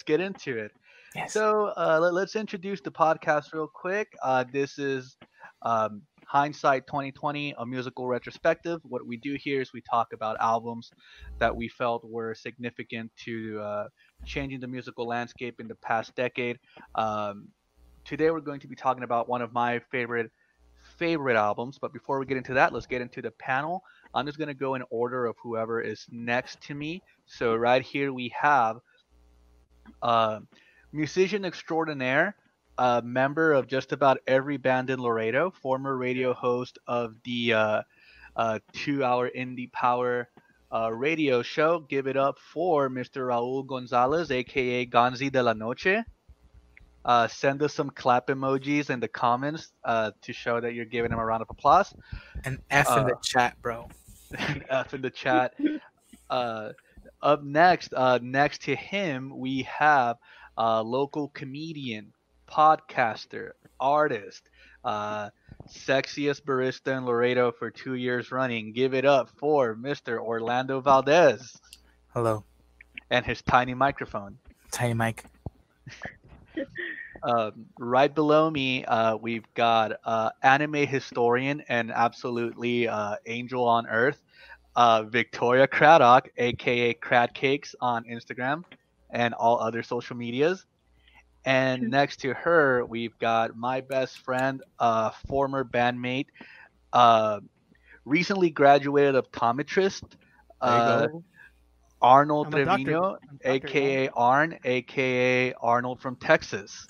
get into it. Yes. So let's introduce the podcast real quick. This is Hindsight 2020, a musical retrospective. What we do here is we talk about albums that we felt were significant to changing the musical landscape in the past decade. Um, Today we're going to be talking about one of my favorite albums. But before we get into that, let's get into the panel. I'm just going to go in order of whoever is next to me. So right here we have uh, musician extraordinaire, a member of just about every band in Laredo, former radio host of the 2 hour indie power radio show. Give it up for Mr. Raul Gonzalez, aka Gonzi de la Noche. Send us some clap emojis in the comments to show that you're giving him a round of applause. An F in Uh, the chat, bro. F in the chat. Uh, Up next, next to him, we have local comedian, podcaster, artist, uh, sexiest barista in Laredo for 2 years running. Give it up for Mr. Orlando Valdez Hello, and his tiny microphone. Tiny Mike. Right below me, we've got anime historian and absolutely angel on earth, Victoria Craddock, aka Crad Cakes on Instagram and all other social medias. And next to her, we've got my best friend, former bandmate, uh, recently graduated optometrist, There you uh, go. Arnold I'm a doctor. Treviño, I'm a doctor, aka Arn, aka Arnold from Texas.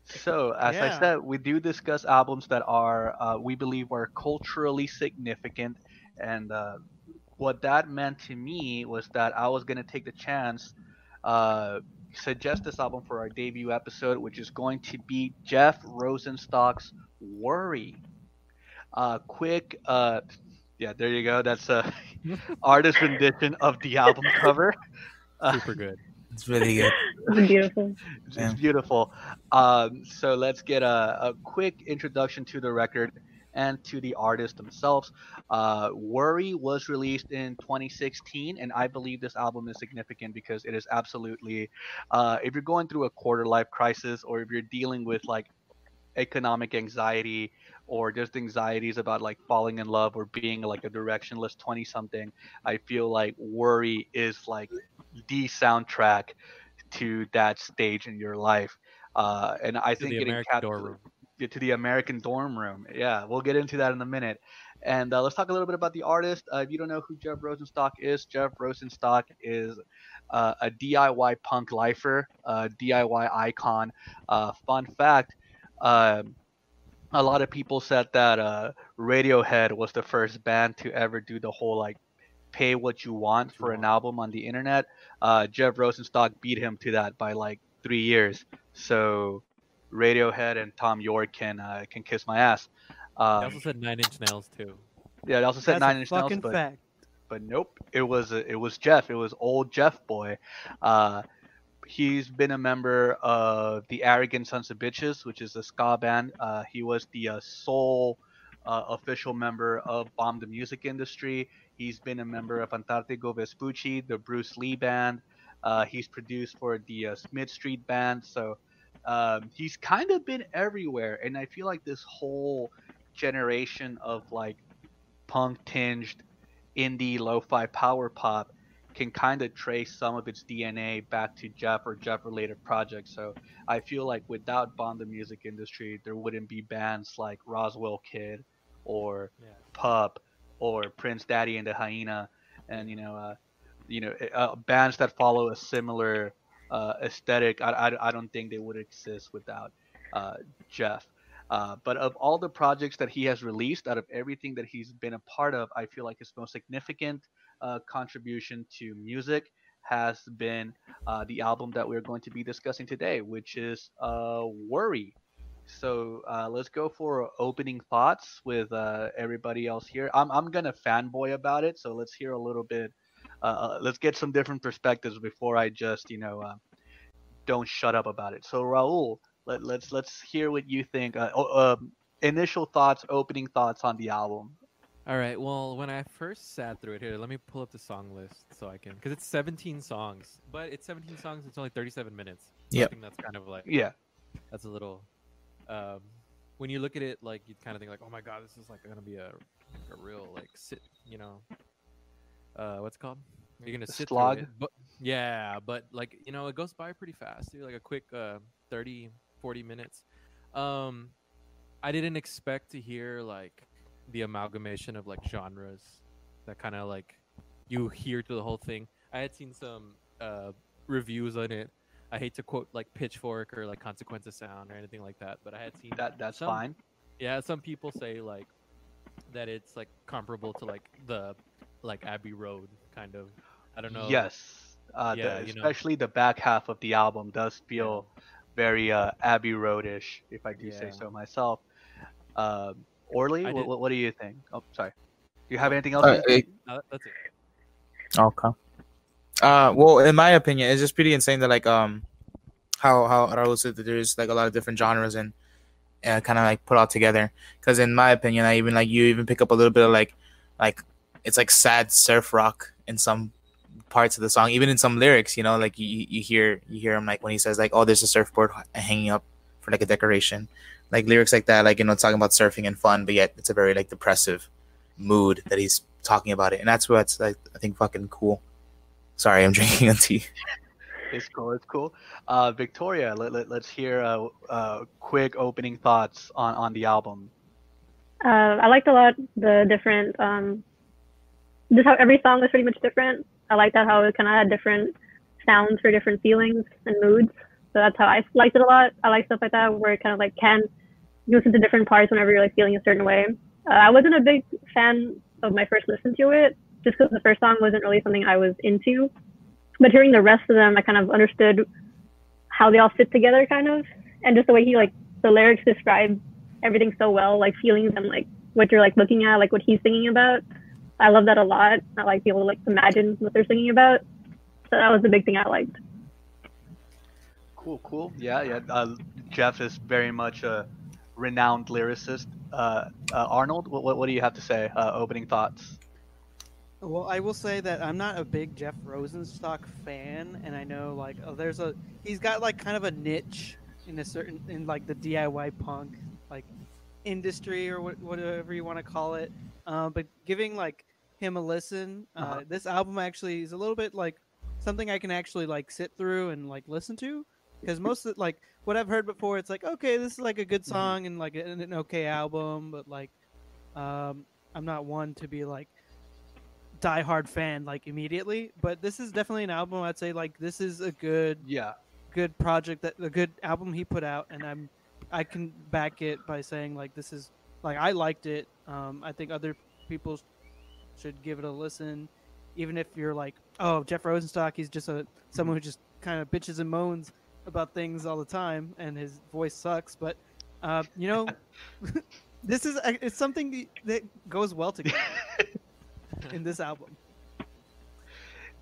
So, as I Yeah. said, we do discuss albums that are, we believe, are culturally significant. And what that meant to me was that I was going to take the chance, uh, suggest this album for our debut episode, which is going to be Jeff Rosenstock's Worry. Quick, yeah, there you go. That's a artist rendition of the album cover. Super good. It's really good. It's beautiful. It's Yeah. beautiful. So let's get a quick introduction to the record and to the artist themselves. Worry was released in 2016, and I believe this album is significant because it is absolutely, if you're going through a quarter life crisis or if you're dealing with like economic anxiety or just anxieties about like falling in love or being like a directionless 20 something, I feel like Worry is like the soundtrack to that stage in your life. And I To think the it American door encapsulates room. to the American dorm room. Yeah, we'll get into that in a minute. And let's talk a little bit about the artist. If you don't know who Jeff Rosenstock is, Jeff Rosenstock is a DIY punk lifer, DIY icon. Fun fact, uh, a lot of people said that Radiohead was the first band to ever do the whole like pay what you want for an album on the internet. Jeff Rosenstock beat him to that by like 3 years. So Radiohead and Tom York can kiss my ass. They Um, also said 9 Inch Nails too. yeah, they also said That's Nine a Inch Nails, fucking fact. but nope, it was Jeff. It was old Jeff boy. Uh, he's been a member of the Arrogant Sons of Bitches, which is a ska band. He was the sole official member of Bomb the Music Industry. He's been a member of Antarctigo Vespucci, the Bruce Lee band. He's produced for the Smith Street band. So he's kind of been everywhere. And I feel like this whole generation of like punk tinged indie lo-fi power pop can kind of trace some of its DNA back to Jeff or Jeff related projects. So I feel like without Bond the music industry, there wouldn't be bands like Roswell Kid or Yeah. Pup or Prince Daddy and the Hyena, and bands that follow a similar aesthetic. I don't think they would exist without uh, Jeff. But of all the projects that he has released, out of everything that he's been a part of, I feel like his most significant contribution to music has been the album that we're going to be discussing today, which is Worry. So let's go for opening thoughts with everybody else here. I'm gonna fanboy about it, so let's hear a little bit. Let's get some different perspectives before I just don't shut up about it. So Raul, let's hear what you think. Initial thoughts, opening thoughts on the album. All right. Well, when I first sat through it here, let me pull up the song list so I can, because it's 17 songs, but it's 17 songs. It's only 37 minutes. So I Yep. think that's kind of like Yeah. that's a little. Um, when you look at it, like you kind of think like, oh my god, this is like gonna be a real like sit, what's it called? You're gonna The sit slog. through it, but yeah, but like it goes by pretty fast, dude. Like a quick 30, 40 minutes. Um, I didn't expect to hear like the amalgamation of like genres that kind of like you hear through the whole thing. I had seen some reviews on it. I hate to quote like Pitchfork or like Consequence of Sound or anything like that, but I had seen That's some fine. yeah, some people say like that it's like comparable to like the like Abbey Road kind of. I don't know. Yes. Yeah, Especially the back half of the album does yeah, feel very Abbey Road-ish, if I do say yeah. so myself. Orly, I did. what do you think? Oh, sorry. Do you have No, anything else to say? that's it. Okay. Well, in my opinion, it's just pretty insane that like how Raul said that there's like a lot of different genres and kind of like put all together. Because in my opinion, I even like you even pick up a little bit of like it's like sad surf rock in some parts of the song, even in some lyrics. Like you hear him like when he says like, oh, there's a surfboard hanging up for like a decoration, like lyrics like that, like talking about surfing and fun, but yet it's a very like depressive mood that he's talking about it, and that's what's like I think fucking cool. Sorry, I'm drinking a tea. It's cool. It's cool. Victoria, let's hear quick opening thoughts on the album. I liked a lot the different, just how every song was pretty much different. I liked that how it kind of had different sounds for different feelings and moods. So that's how I liked it a lot. I like stuff like that where it kind of like can listen to different parts whenever you're like feeling a certain way. I wasn't a big fan of my first listen to it, just because the first song wasn't really something I was into. But hearing the rest of them, I kind of understood how they all fit together, kind of, and just the way he like the lyrics describe everything so well, like feelings and like what you're like looking at, like what he's singing about. I love that a lot. I like people to like imagine what they're singing about. So that was the big thing I liked. Cool. Yeah. Jeff is very much a renowned lyricist. Arnold, what do you have to say? Opening thoughts. Well, I will say that I'm not a big Jeff Rosenstock fan, and I know like he's got like kind of a niche in like the DIY punk like industry or whatever you want to call it. But giving like him a listen, this album actually is a little bit like something I can actually like sit through and like listen to, because most of like what I've heard before, it's like, okay, this is like a good song and like an okay album, but like I'm not one to be like diehard fan like immediately. But this is definitely an album I'd say like this is a good project, that a good album he put out, and I can back it by saying like this is like I liked it. I think other people should give it a listen, even if you're like, oh, Jeff Rosenstock, he's just someone who just kind of bitches and moans about things all the time and his voice sucks. But this is it's something that goes well together in this album.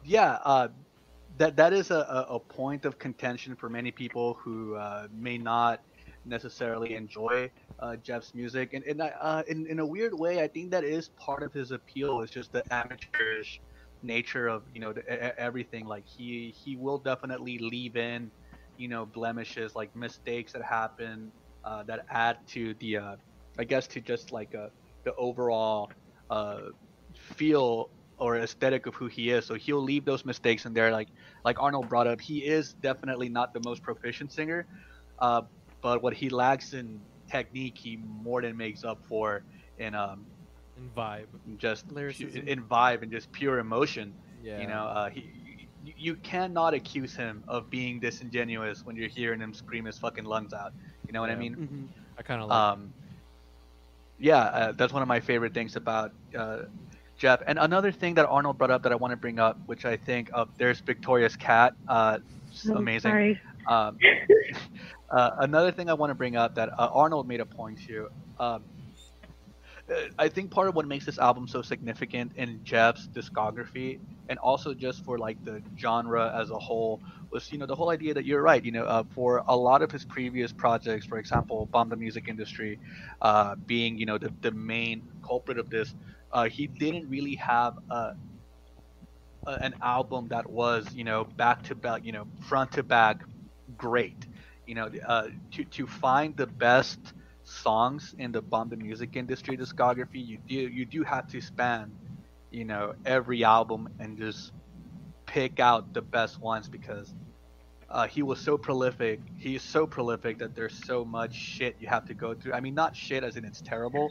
Yeah, that is a point of contention for many people who may not necessarily enjoy Jeff's music, and in a weird way, I think that is part of his appeal. Is just the amateurish nature of everything. Like he will definitely leave in blemishes, like mistakes that happen that add to the I guess to just like the overall feel or aesthetic of who he is. So he'll leave those mistakes in there. Like Arnold brought up, he is definitely not the most proficient singer, but what he lacks in technique, he more than makes up for in vibe, just lyricism, in vibe and just pure emotion. Yeah. You cannot accuse him of being disingenuous when you're hearing him scream his fucking lungs out. You know what I mean? Mm-hmm. I kind of like. Yeah, that's one of my favorite things about Jeff. And another thing that Arnold brought up that I want to bring up, which I think there's Victoria's cat. Amazing. Sorry. Another thing I want to bring up that Arnold made a point to. I think part of what makes this album so significant in Jeff's discography, and also just for like the genre as a whole, was the whole idea that you're right. For a lot of his previous projects, for example, Bomb the Music Industry, being the main culprit of this, he didn't really have an album that was, back to back, front to back great. To find the best songs in the Banda music industry discography, you do have to span, every album and just pick out the best ones, because he was so prolific. He's so prolific that there's so much shit you have to go through. I mean, not shit as in it's terrible,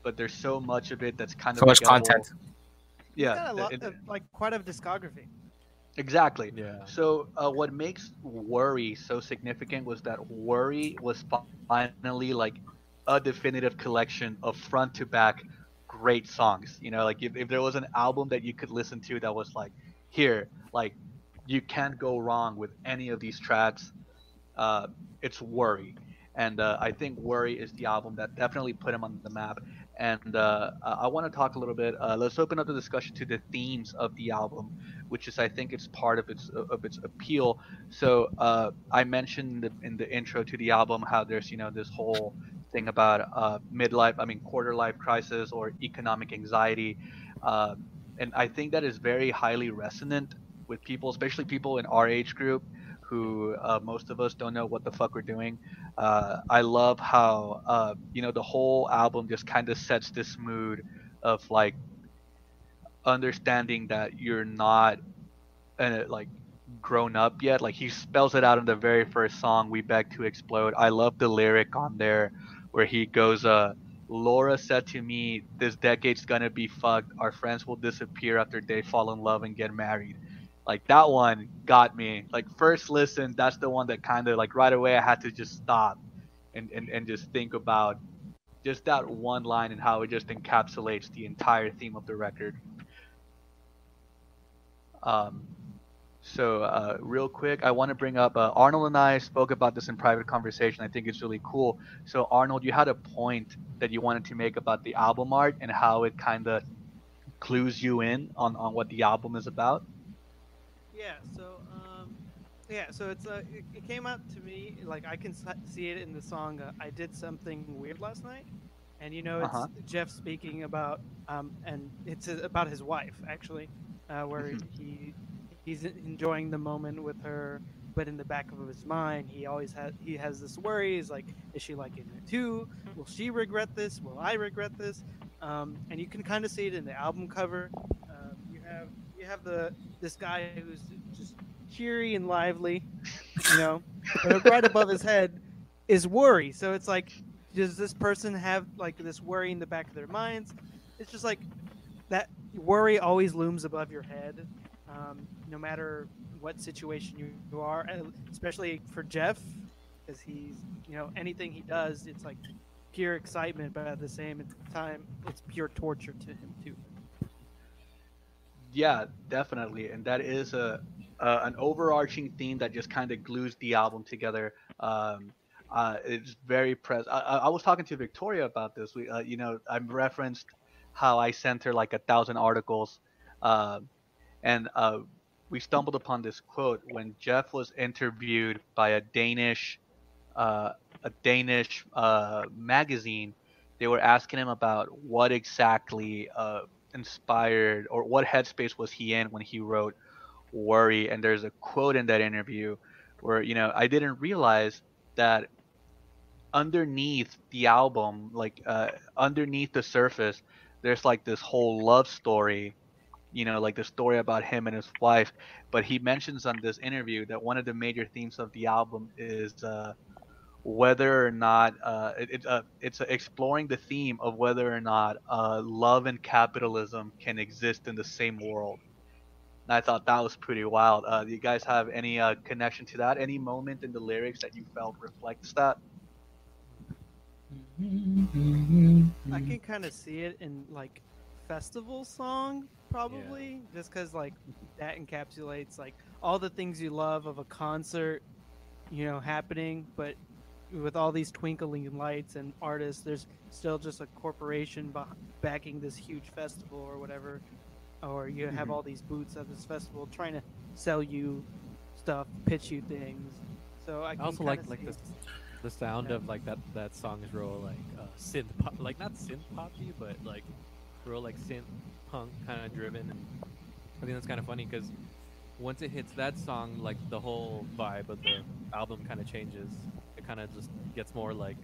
but there's so much of it that's kind So of much forgettable. content. He's Yeah, got a lot, like quite a discography. exactly. Yeah. So what makes Worry so significant was that Worry was finally like a definitive collection of front to back great songs. Like if there was an album that you could listen to that was like, here, like you can't go wrong with any of these tracks, uh, it's Worry. And I think Worry is the album that definitely put him on the map. And I want to talk a little bit. Let's open up the discussion to the themes of the album, which is, I think, it's part of its appeal. So I mentioned in the intro to the album how there's this whole thing about quarter life crisis or economic anxiety, uh, and I think that is very highly resonant with people, especially people in our age group, who most of us don't know what the fuck we're doing. I love how the whole album just kind of sets this mood of like understanding that you're not like grown up yet. Like he spells it out in the very first song, "We Beg to Explode." I love the lyric on there where he goes, "Laura said to me, this decade's gonna be fucked. Our friends will disappear after they fall in love and get married." Like that one got me. Like first listen, that's the one that kind of like right away I had to just stop and just think about just that one line and how it just encapsulates the entire theme of the record. Um, so real quick, I want to bring up Arnold and I spoke about this in private conversation. I think it's really cool. So Arnold, you had a point that you wanted to make about the album art and how it kind of clues you in on what the album is about. Yeah. So it came out to me like I can see it in the song "I Did Something Weird Last Night," and Uh-huh. it's Jeff speaking about and it's about his wife actually, where he's enjoying the moment with her, but in the back of his mind he has this worry. He's like, is she liking it too? Will she regret this? Will I regret this? And you can kind of see it in the album cover. You have this guy who's just cheery and lively, but right above his head is worry. So it's like, does this person have like this worry in the back of their minds? It's just like that worry always looms above your head, no matter what situation you are, and especially for Jeff, because he's, anything he does, it's like pure excitement, but at the same time, it's pure torture to him too. Yeah, definitely, and that is an overarching theme that just kind of glues the album together. It's very present. I was talking to Victoria about this. I referenced how I sent her like 1,000 articles, uh, and we stumbled upon this quote when Jeff was interviewed by uh, a Danish magazine. They were asking him about what exactly inspired or what headspace was he in when he wrote Worry. And there's a quote in that interview where, I didn't realize that underneath the album, like underneath the surface, there's like this whole love story, like the story about him and his wife. But he mentions on this interview that one of the major themes of the album is whether or not it's exploring the theme of whether or not love and capitalism can exist in the same world. And I thought that was pretty wild. Do you guys have any connection to that? Any moment in the lyrics that you felt reflects that? I can kind of see it in like festival song probably, just because like that encapsulates like all the things you love of a concert, happening, but with all these twinkling lights and artists, there's still just a corporation backing this huge festival or whatever, or you have all these booths at this festival trying to sell you stuff, pitch you things. So I also can like see this, the sound of like that song is real like synth pop, like not synth poppy, but like real like synth punk kind of driven, and I think that's kind of funny because once it hits that song, like the whole vibe of the album kind of changes. It kind of just gets more like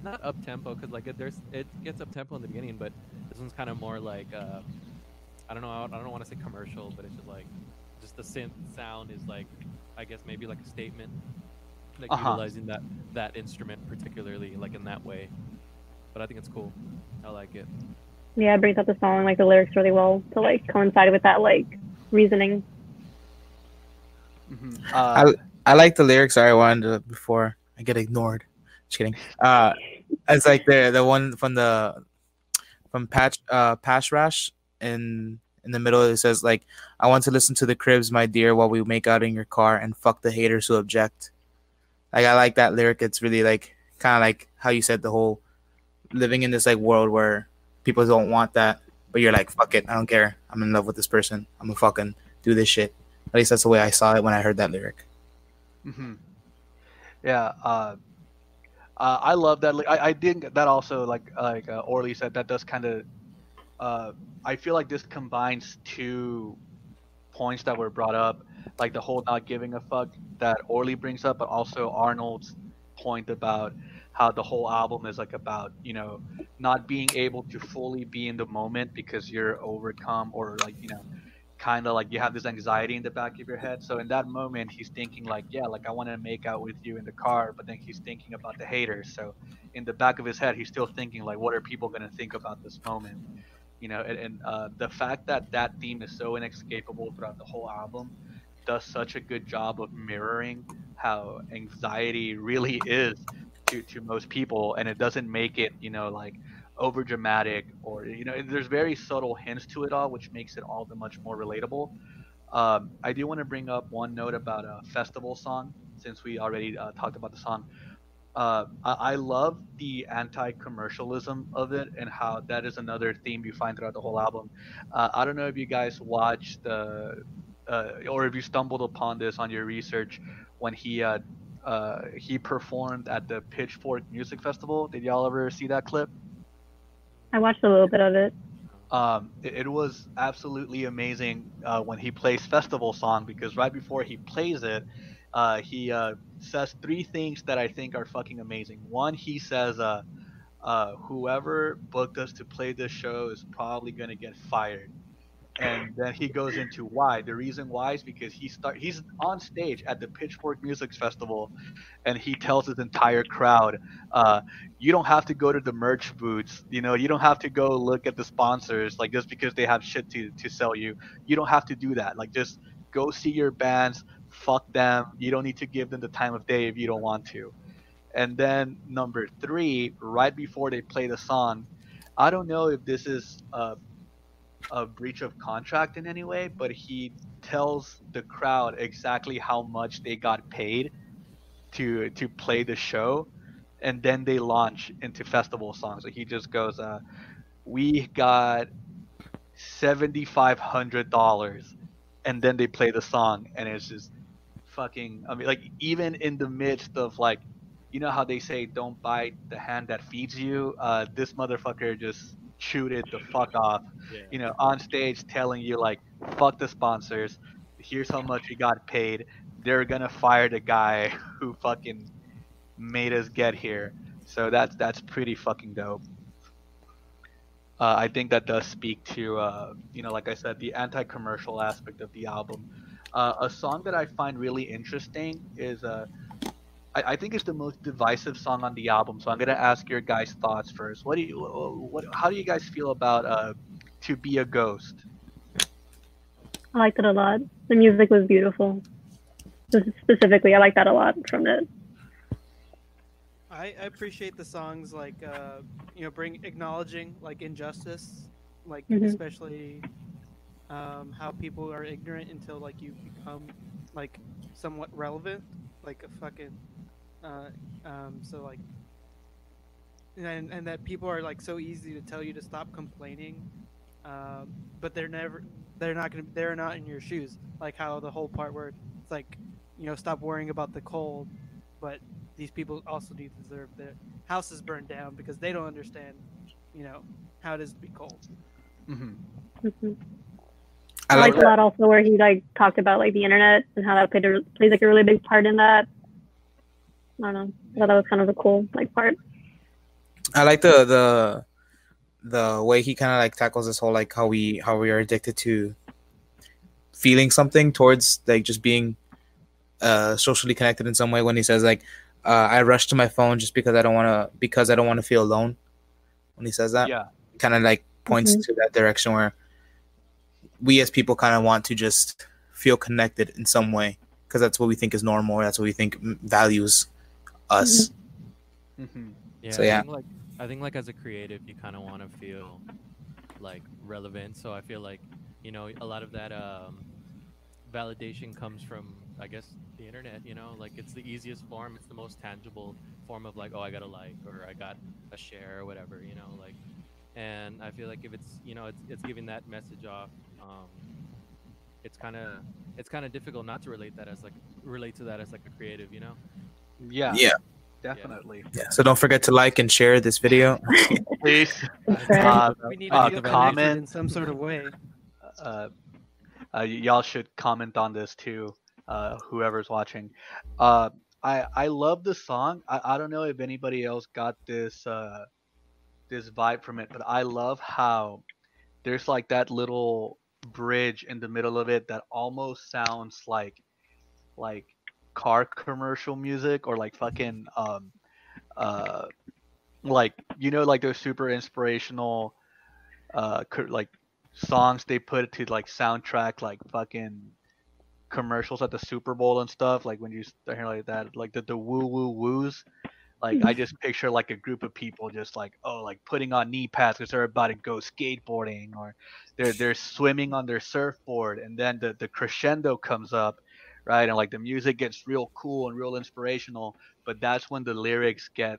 not up tempo because like it gets up tempo in the beginning, but this one's kind of more like I don't know, I don't want to say commercial, but it's just the synth sound is like, I guess maybe like a statement, like utilizing that instrument particularly like in that way. But I think it's cool. I like it. Yeah, it brings up the song, like the lyrics really well to like coincide with that like reasoning. I like the lyrics. Sorry, I wanted to, before I get ignored. Just kidding. It's like the one from Patch Rash in the middle. It says like, "I want to listen to the Cribs, my dear, while we make out in your car, and fuck the haters who object." Like I like that lyric. It's really like kind of like how you said the whole living in this like world where people don't want that, but you're like, fuck it, I don't care. I'm in love with this person. I'm gonna fucking do this shit. At least that's the way I saw it when I heard that lyric. Yeah, I love that. I think that also, like Orly said, that does kind of. I feel like this combines two points that were brought up, like the whole not giving a fuck that Orly brings up, but also Arnold's point about how the whole album is like about not being able to fully be in the moment because you're overcome, or like kind of like you have this anxiety in the back of your head. So in that moment, he's thinking like, yeah, like I want to make out with you in the car, but then he's thinking about the haters. So in the back of his head, he's still thinking like, what are people going to think about this moment? And the fact that that theme is so inescapable throughout the whole album does such a good job of mirroring how anxiety really is to most people, and it doesn't make it like over dramatic, or there's very subtle hints to it all, which makes it all the much more relatable. I do want to bring up one note about a festival song, since we already talked about the song. I love the anti-commercialism of it, and how that is another theme you find throughout the whole album. I don't know if you guys watched or if you stumbled upon this on your research when he performed at the Pitchfork Music Festival. Did y'all ever see that clip? I watched a little bit of it. It was absolutely amazing when he plays festival song, because right before he plays it, he says three things that I think are fucking amazing. One, he says, whoever booked us to play this show is probably gonna get fired. And then he goes into why. The reason why is because he's on stage at the Pitchfork Music Festival, and he tells his entire crowd, you don't have to go to the merch booths, you don't have to go look at the sponsors, like just because they have shit to sell you. You don't have to do that. Like, just go see your bands, fuck them. You don't need to give them the time of day if you don't want to. And then number three, right before they play the song, I don't know if this is a breach of contract in any way, but he tells the crowd exactly how much they got paid to play the show, and then they launch into festival songs. So he just goes, we got $7,500, and then they play the song, and it's just fucking, I mean, like, even in the midst of, like, how they say don't bite the hand that feeds you, this motherfucker just chewed it the fuck off, on stage, telling you like, fuck the sponsors, here's how much we got paid, they're gonna fire the guy who fucking made us get here. So that's pretty fucking dope. I think that does speak to like I said, the anti-commercial aspect of the album. A song that I find really interesting is I think it's the most divisive song on the album, so I'm gonna ask your guys' thoughts first. How do you guys feel about "To Be a Ghost"? I liked it a lot. The music was beautiful. Specifically, I like that a lot from it. I appreciate the songs like acknowledging like injustice, like especially how people are ignorant until like you become like somewhat relevant, like a fucking so like and that people are like so easy to tell you to stop complaining, but they're not in your shoes, like how the whole part where it's like stop worrying about the cold, but these people also do deserve their houses burned down because they don't understand how it is to be cold. Hmm. Mhm. I I like liked a lot also where he like talked about like the internet and how that plays like a really big part in that. I don't know. I thought that was kind of a cool like part. I like the way he kind of like tackles this whole like how we are addicted to feeling something towards like just being socially connected in some way. When he says like I rush to my phone just because I don't want to feel alone. When he says that, Yeah. kind of like points Mhm. to that direction where we as people kind of want to just feel connected in some way because that's what we think is normal. That's what we think values us. Hmm. Yeah, So yeah. I think like as a creative, you kind of want to feel like relevant. So I feel like a lot of that validation comes from, I guess, the internet. Like it's the easiest form. It's the most tangible form of like, oh, I got a like or I got a share or whatever. Like, and I feel like if it's it's giving that message off. It's kind of difficult not to relate to that as like a creative. Yeah. Yeah. Definitely. Yeah. So don't forget to like and share this video. Please Subscribe. We need I to need feel the connected comment. in some sort of way. Uh, y'all should comment on this too. Whoever's watching. Uh, I love the song. I don't know if anybody else got this vibe from it, but I love how there's like that little bridge in the middle of it that almost sounds like car commercial music or like fucking uh like like those super inspirational like songs they put to like soundtrack like fucking commercials at the Super Bowl and stuff, like when you start hearing like that, like the woo woo woos. Like I just picture like a group of people just like, oh, like putting on knee pads because they're about to go skateboarding, or they're swimming on their surfboard, and then the crescendo comes up, right, and like the music gets real cool and real inspirational, but that's when the lyrics get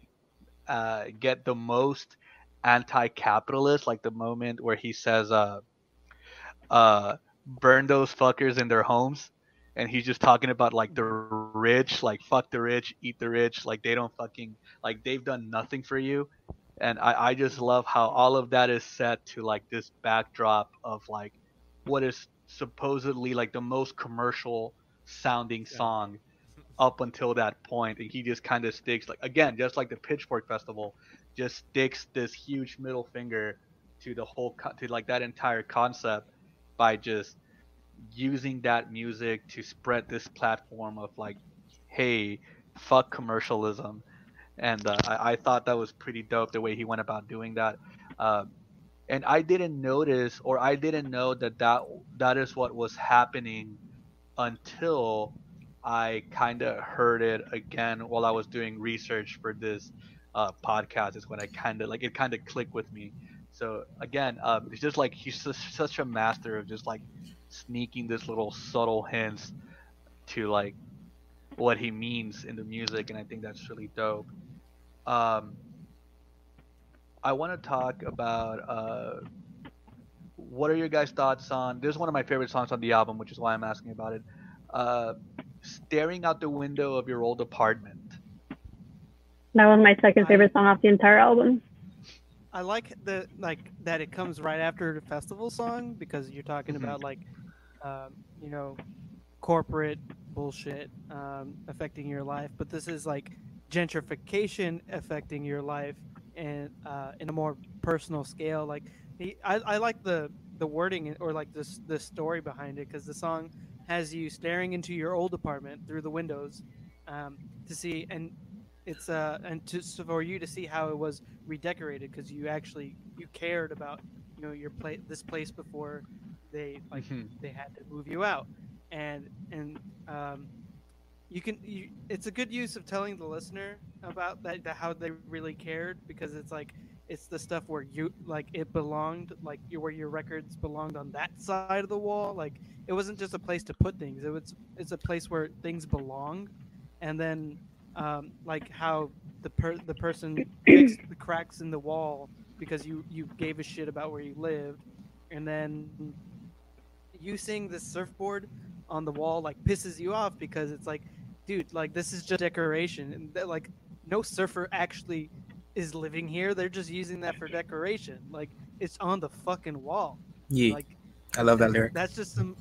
the most anti-capitalist, like the moment where he says burn those fuckers in their homes, and he's just talking about like the rich, like fuck the rich, eat the rich, like they don't fucking, like they've done nothing for you. And I just love how all of that is set to like this backdrop of like what is supposedly like the most commercial sounding Yeah. song up until that point, and he just kind of sticks, like again, just like the Pitchfork Festival, just sticks this huge middle finger to the whole to like that entire concept by just using that music to spread this platform of like, hey, fuck commercialism. And I thought that was pretty dope the way he went about doing that. Um, and I didn't notice, or I didn't know that is what was happening until I kind of heard it again while I was doing research for this podcast. Is when I kind of like it kind of clicked with me. So again, it's just like he's such a master of just like sneaking this little subtle hints to like what he means in the music, and I think that's really dope. Um, I want to talk about what are your guys' thoughts on? This is one of my favorite songs on the album, which is why I'm asking about it. Uh, Staring out the window of your old apartment. That was my second favorite song off the entire album. I like that it comes right after the festival song because you're talking about like, you know, corporate bullshit affecting your life, but this is like gentrification affecting your life and in a more personal scale. Like I like the wording or like the story behind it because the song has you staring into your old apartment through the windows to see and it's so for you to see how it was redecorated because you cared about your this place before they had to move you out and it's a good use of telling the listener about that how they really cared because it's like it's the stuff where you like it belonged where your records belonged on that side of the wall. Like it wasn't just a place to put things, it's a place where things belong. And then like how the person fixed the cracks in the wall because you gave a shit about where you lived. And then you seeing this surfboard on the wall like pisses you off because it's like, dude, like this is just decoration and like no surfer actually is living here. They're just using that for decoration. Like it's on the fucking wall. Yeah, Like I love that lyric. that's just some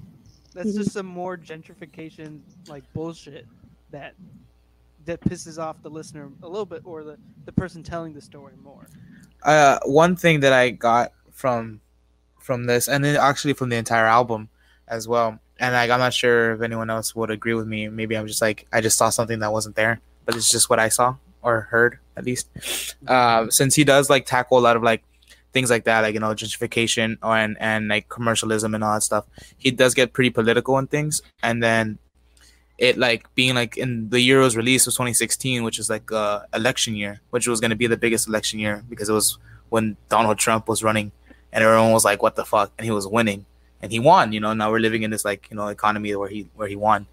more gentrification like bullshit that pisses off the listener a little bit, or the person telling the story more. One thing that I got from this, and then actually from the entire album as well, and like I'm not sure if anyone else would agree with me. Maybe I'm just like I just saw something that wasn't there, but it's just what I saw or heard at least. Since he does like tackle a lot of like things like that, like gentrification and like commercialism and all that stuff, he does get pretty political and things. And then it like being like in the year it was released was 2016, which is like election year, which was going to be the biggest election year because it was when Donald Trump was running, and everyone was like, "What the fuck?" And he was winning, and he won. Now we're living in this like economy where he won.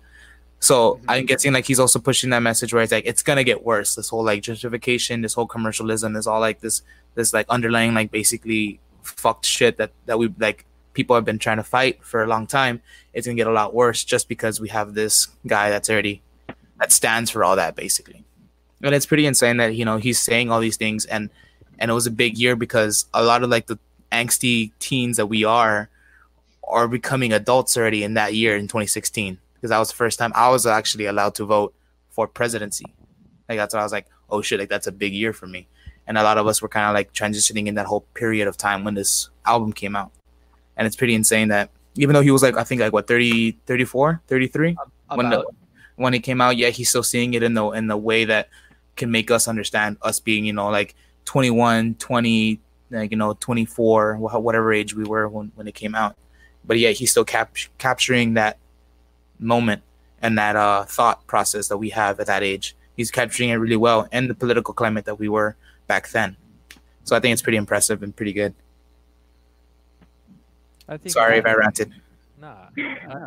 So I'm guessing like he's also pushing that message where it's like it's gonna get worse. This whole like gentrification, this whole commercialism, is all like this like underlying like basically fucked shit that we like people have been trying to fight for a long time. It's gonna get a lot worse just because we have this guy that stands for all that basically. And it's pretty insane that he's saying all these things, and it was a big year because a lot of like the angsty teens that we are becoming adults already in that year in 2016. Because that was the first time I was actually allowed to vote for presidency. Like that's what I was like, oh shit, like that's a big year for me. And a lot of us were kind of like transitioning in that whole period of time when this album came out. And it's pretty insane that even though he was like, I think like what, 30, 34, 33 when it came out, yeah, he's still seeing it in the way that can make us understand, us being, like 21, 20, like, 24, whatever age we were when it came out. But yeah, he's still capturing that moment and that thought process that we have at that age. He's capturing it really well, and the political climate that we were back then. So I think it's pretty impressive and pretty good. Sorry if I ranted. Nah,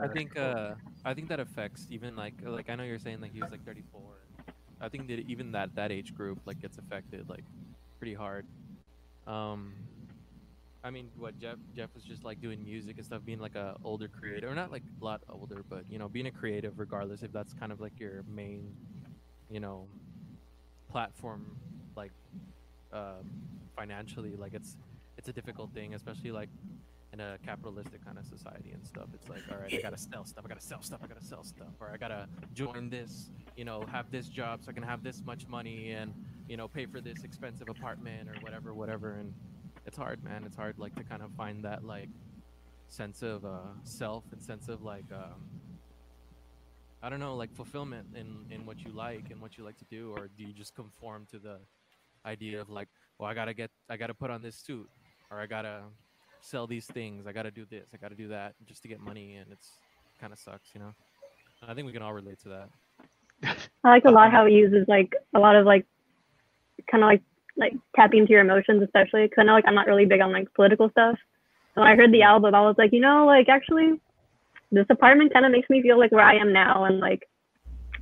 I think that affects even like I know you're saying like he was like 34. I think that even that age group like gets affected like pretty hard. I mean, what Jeff was just like doing music and stuff, being like a older creator, or not like a lot older, but being a creative, regardless if that's kind of like your main, platform, like financially, like it's a difficult thing, especially like in a capitalistic kind of society and stuff. It's like, all right, I gotta sell stuff, or I gotta join this, have this job so I can have this much money and pay for this expensive apartment or whatever, and it's hard, man. It's hard, like, to kind of find that, like, sense of self and sense of, like, I don't know, like, fulfillment in what you like and what you like to do, or do you just conform to the idea of, like, well, I gotta put on this suit, or I gotta sell these things, I gotta do this, I gotta do that, just to get money, and it's kind of sucks, I think we can all relate to that. I like a lot how it uses, like, a lot of, like, kind of, like tapping into your emotions, especially because I know like I'm not really big on like political stuff. So when I heard the album, I was like, like actually this apartment kind of makes me feel like where I am now, and like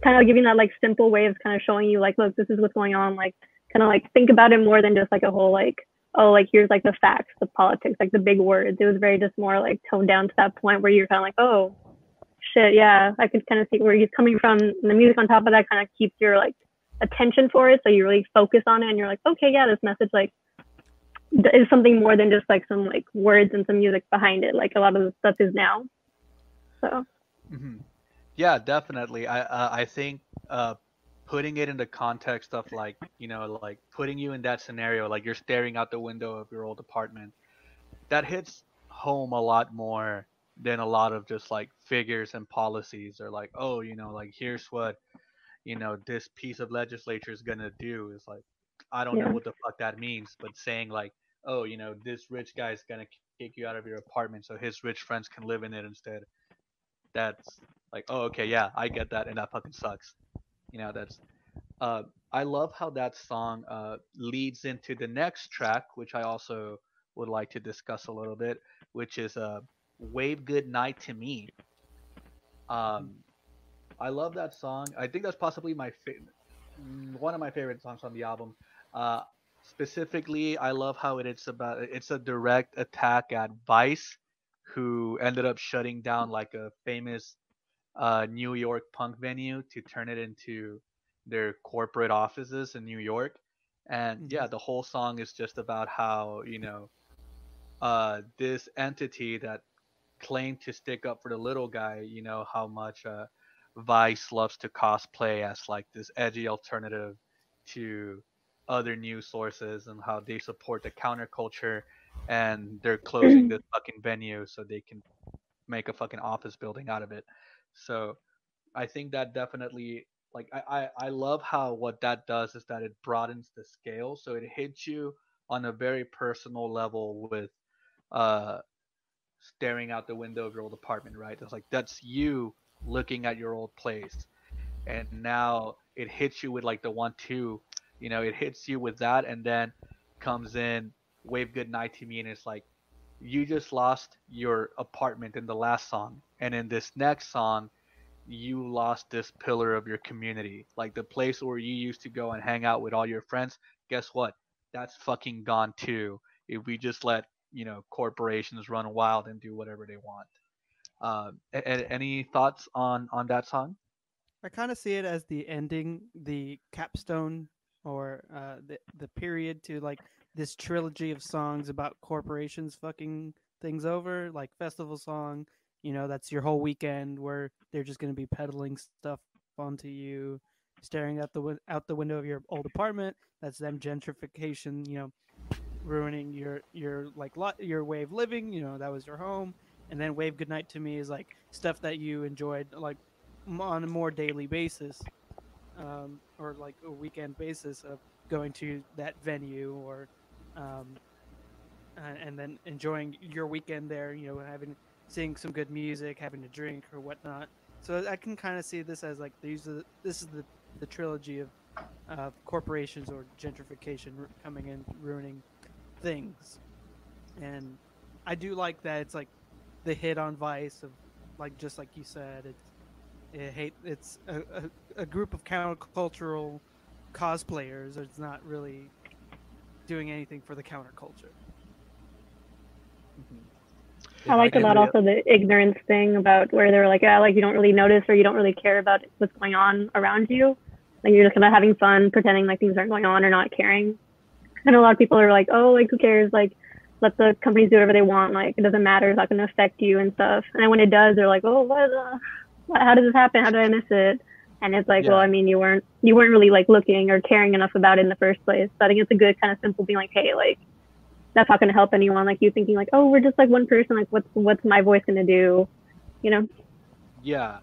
kind of giving that like simple way of kind of showing you like, look, this is what's going on, like kind of like think about it more than just like a whole like, oh, like here's like the facts, the politics, like the big words. It was very just more like toned down to that point where you're kind of like, oh shit, yeah, I could kind of see where he's coming from. And the music on top of that kind of keeps your like attention for it, so you really focus on it, and you're like, okay, yeah, this message like is something more than just like some like words and some music behind it, like a lot of the stuff is now. So yeah, definitely. I think putting it into context of like like putting you in that scenario, like you're staring out the window of your old apartment, that hits home a lot more than a lot of just like figures and policies, or like, oh, like here's what this piece of legislature is gonna do. Is like, I don't know what the fuck that means, but saying like, oh, this rich guy's gonna kick you out of your apartment so his rich friends can live in it instead. That's like, oh, okay, yeah, I get that, and that fucking sucks. That's. I love how that song leads into the next track, which I also would like to discuss a little bit, which is "Wave Good Night to Me." I love that song. I think that's possibly one of my favorite songs on the album. Specifically, I love how it's a direct attack at Vice, who ended up shutting down like a famous New York punk venue to turn it into their corporate offices in New York. And yeah, the whole song is just about how, this entity that claimed to stick up for the little guy, how much Vice loves to cosplay as like this edgy alternative to other news sources, and how they support the counterculture, and they're closing this fucking venue so they can make a fucking office building out of it. So I think that definitely, like, I love how what that does is that it broadens the scale, so it hits you on a very personal level with uh staring out the window of your old apartment, right? It's like that's you looking at your old place, and now it hits you with like the 1-2, it hits you with that, and then comes in "Wave Goodnight to Me," and it's like you just lost your apartment in the last song, and in this next song you lost this pillar of your community, like the place where you used to go and hang out with all your friends. Guess what? That's fucking gone too. If we just let corporations run wild and do whatever they want. Any thoughts on that song? I kind of see it as the ending, the capstone, or the period to like this trilogy of songs about corporations fucking things over, like festival song. That's your whole weekend where they're just going to be peddling stuff onto you, staring out the window of your old apartment. That's them gentrification. Ruining your like your way of living. That was your home. And then Wave Goodnight to Me is like stuff that you enjoyed like on a more daily basis, or like a weekend basis of going to that venue, or and then enjoying your weekend there. Seeing some good music, having a drink or whatnot. So I can kind of see this as like this is the trilogy of corporations or gentrification coming in, ruining things. And I do like that it's like the hit on Vice of like, just like you said, it's a group of countercultural cosplayers. It's not really doing anything for the counterculture. I liked a lot also the ignorance thing about where they were like, yeah, like you don't really notice or you don't really care about what's going on around you. Like you're just kind of having fun, pretending like things aren't going on or not caring. And a lot of people are like, oh, like who cares? Like let the companies do whatever they want. Like it doesn't matter. It's not going to affect you and stuff. And then when it does, they're like, oh, how did this happen? How did I miss it? And it's like, well, I mean, you weren't really like looking or caring enough about it in the first place. So I think it's a good kind of simple being like, hey, like that's not going to help anyone. Like you thinking like, oh, we're just like one person. Like what's my voice going to do? Yeah,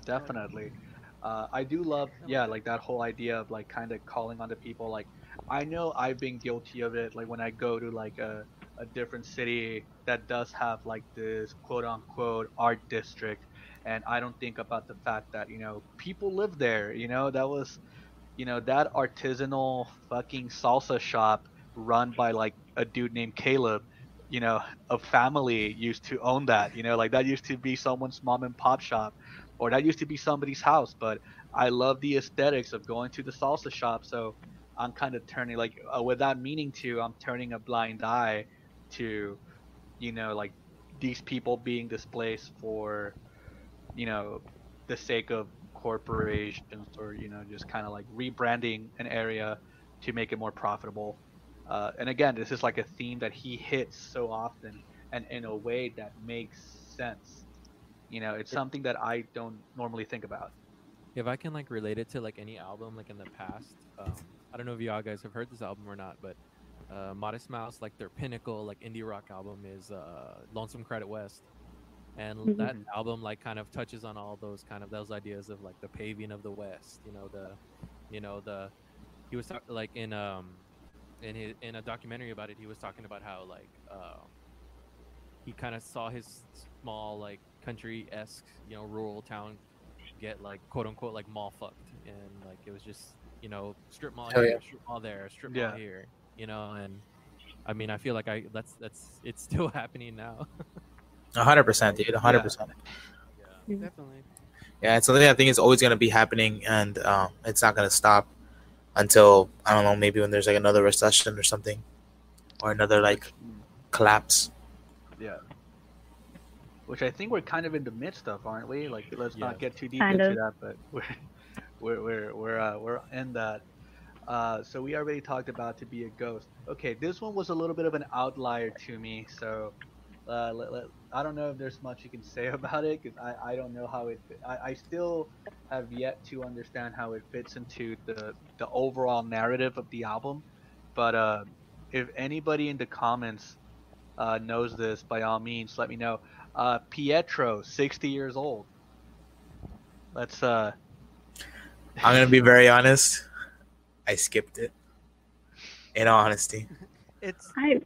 definitely. I do love, like that whole idea of like kind of calling on the people. Like I know I've been guilty of it. Like when I go to like a different city that does have like this quote unquote art district, and I don't think about the fact that people live there. That was that artisanal fucking salsa shop run by like a dude named Caleb. A family used to own that. Like that used to be someone's mom and pop shop, or that used to be somebody's house. But I love the aesthetics of going to the salsa shop, so I'm kind of turning like without meaning to, I'm turning a blind eye to like these people being displaced for the sake of corporations, or just kind of like rebranding an area to make it more profitable. And again, this is like a theme that he hits so often, and in a way that makes sense. It's something that I don't normally think about. If I can like relate it to like any album like in the past, I don't know if y'all guys have heard this album or not, but Modest Mouse, like their pinnacle like indie rock album is Lonesome Credit West. And that album like kind of touches on all those ideas of like the paving of the West. He was like in a documentary about it. He was talking about how like he kind of saw his small like country-esque rural town get like quote unquote like mall fucked, and like it was just strip mall here, strip mall there, strip mall here, and I mean I feel like that's it's still happening now. 100%, dude. 100%. Yeah, definitely. Yeah, it's something I think is always going to be happening, and it's not going to stop until, I don't know, maybe when there's like another recession or something, or another like collapse. Yeah. Which I think we're kind of in the midst of, aren't we? Like, let's not get too deep into that, but we're in that. So we already talked about To Be a Ghost. Okay, this one was a little bit of an outlier to me. So I don't know if there's much you can say about it because I don't know how it. I still have yet to understand how it fits into the overall narrative of the album. But if anybody in the comments knows this, by all means, let me know. Pietro, 60 years old. Let's I'm gonna be very honest. I skipped it. In all honesty, It's I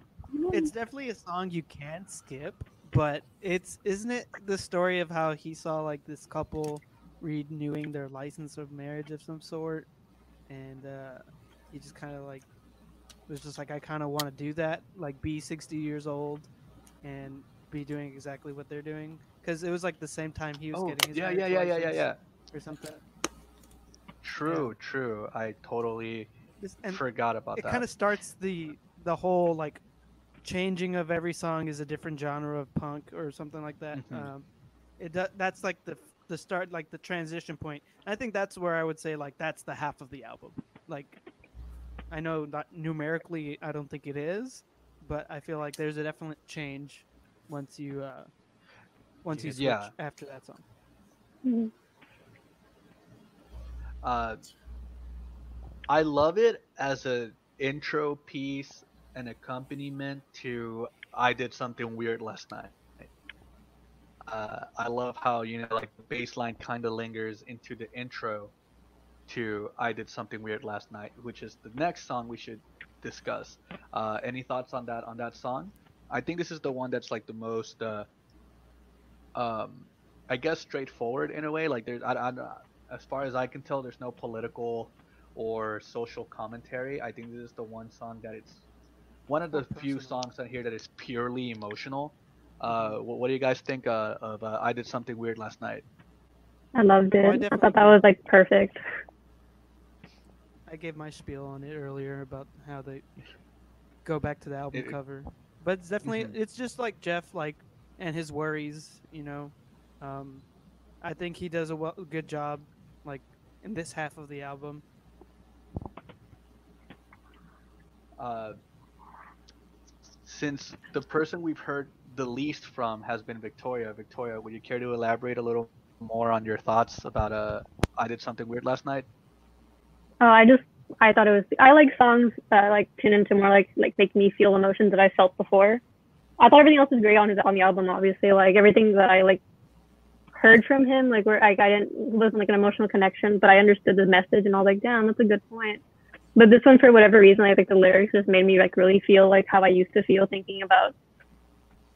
it's definitely a song you can't skip, but isn't it the story of how he saw like this couple renewing their license of marriage of some sort, and he just kind of like was just like, I kind of want to do that, like be 60 years old and be doing exactly what they're doing, because it was like the same time he was Oh, getting his yeah, marriage license or something. True, true. I totally And forgot about it that. kind of starts the whole like changing of every song is a different genre of punk or something like that. That's like the start, like the transition point. And I think that's where I would say like that's the half of the album. Like, I know not numerically, I don't think it is, but I feel like there's a definite change once you switch Yeah. after that song. Mhm. I love it as a intro piece and accompaniment to I Did Something Weird Last Night. I love how, like the bass line kind of lingers into the intro to I Did Something Weird Last Night, which is the next song we should discuss. Any thoughts on that song? I think this is the one that's like the most I guess straightforward in a way. Like as far as I can tell, there's no political or social commentary. I think this is the one song that it's one of the few songs on here that is purely emotional. What do you guys think of I Did Something Weird Last Night? I loved it. I definitely thought that was like perfect. I gave my spiel on it earlier about how they go back to the album cover, but it's definitely it's just like Jeff, like, and his worries. I think he does a good job, like in this half of the album. Since the person we've heard the least from has been Victoria, would you care to elaborate a little more on your thoughts about I Did Something Weird Last Night? Oh, I thought it was. I like songs that like tune into more like make me feel emotions that I felt before. I thought everything else was great on the album. Obviously, like everything that I like heard from him, like where I didn't, it wasn't like an emotional connection, but I understood the message and I was like, damn, that's a good point. But this one, for whatever reason, I think the lyrics just made me like really feel like how I used to feel thinking about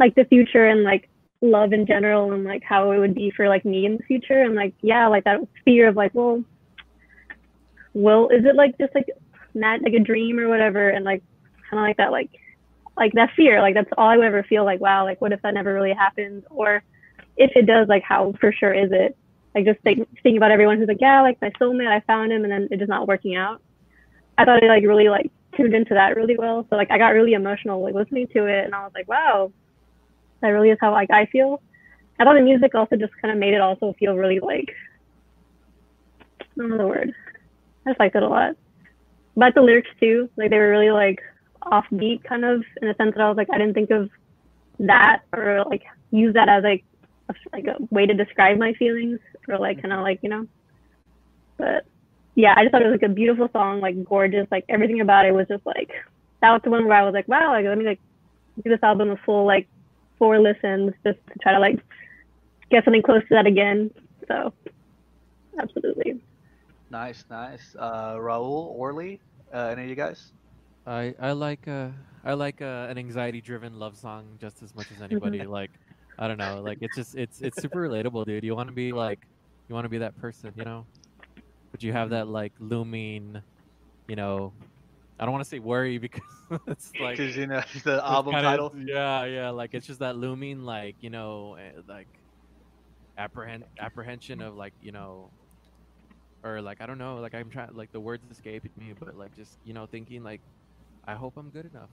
like the future and like love in general and like how it would be for like me in the future and like like that fear of like, well, is it like just like not like a dream or whatever, and like kind of like that like that fear, like that's all I would ever feel, like wow, like what if that never really happens, or if it does, like how for sure is it, like just thinking about everyone who's like, yeah, like my soulmate, I found him, and then it just not working out. I thought it like really like tuned into that really well, so like I got really emotional like listening to it, and I was like, wow, that really is how like I feel. I thought the music also just kind of made it also feel really like, I don't know the word, I just liked it a lot. But the lyrics too, like they were really like offbeat kind of, in the sense that I was like, I didn't think of that or like use that as like a way to describe my feelings, or like kind of like, but yeah, I just thought it was like a beautiful song, like gorgeous, like everything about it was just like, that was the one where I was like, wow, like let me like do this album a full like 4 listens just to try to like get something close to that again. So absolutely. Nice. Raul, Orly, any of you guys? I like an anxiety driven love song just as much as anybody. Like, I don't know, like it's just it's super relatable, dude. You want to be that person, but you have that like looming, I don't want to say worry because it's like, because the album title. Yeah, like it's just that looming like like apprehension of like or like I don't know, like I'm trying, like the words escaping me, but like just thinking like I hope I'm good enough,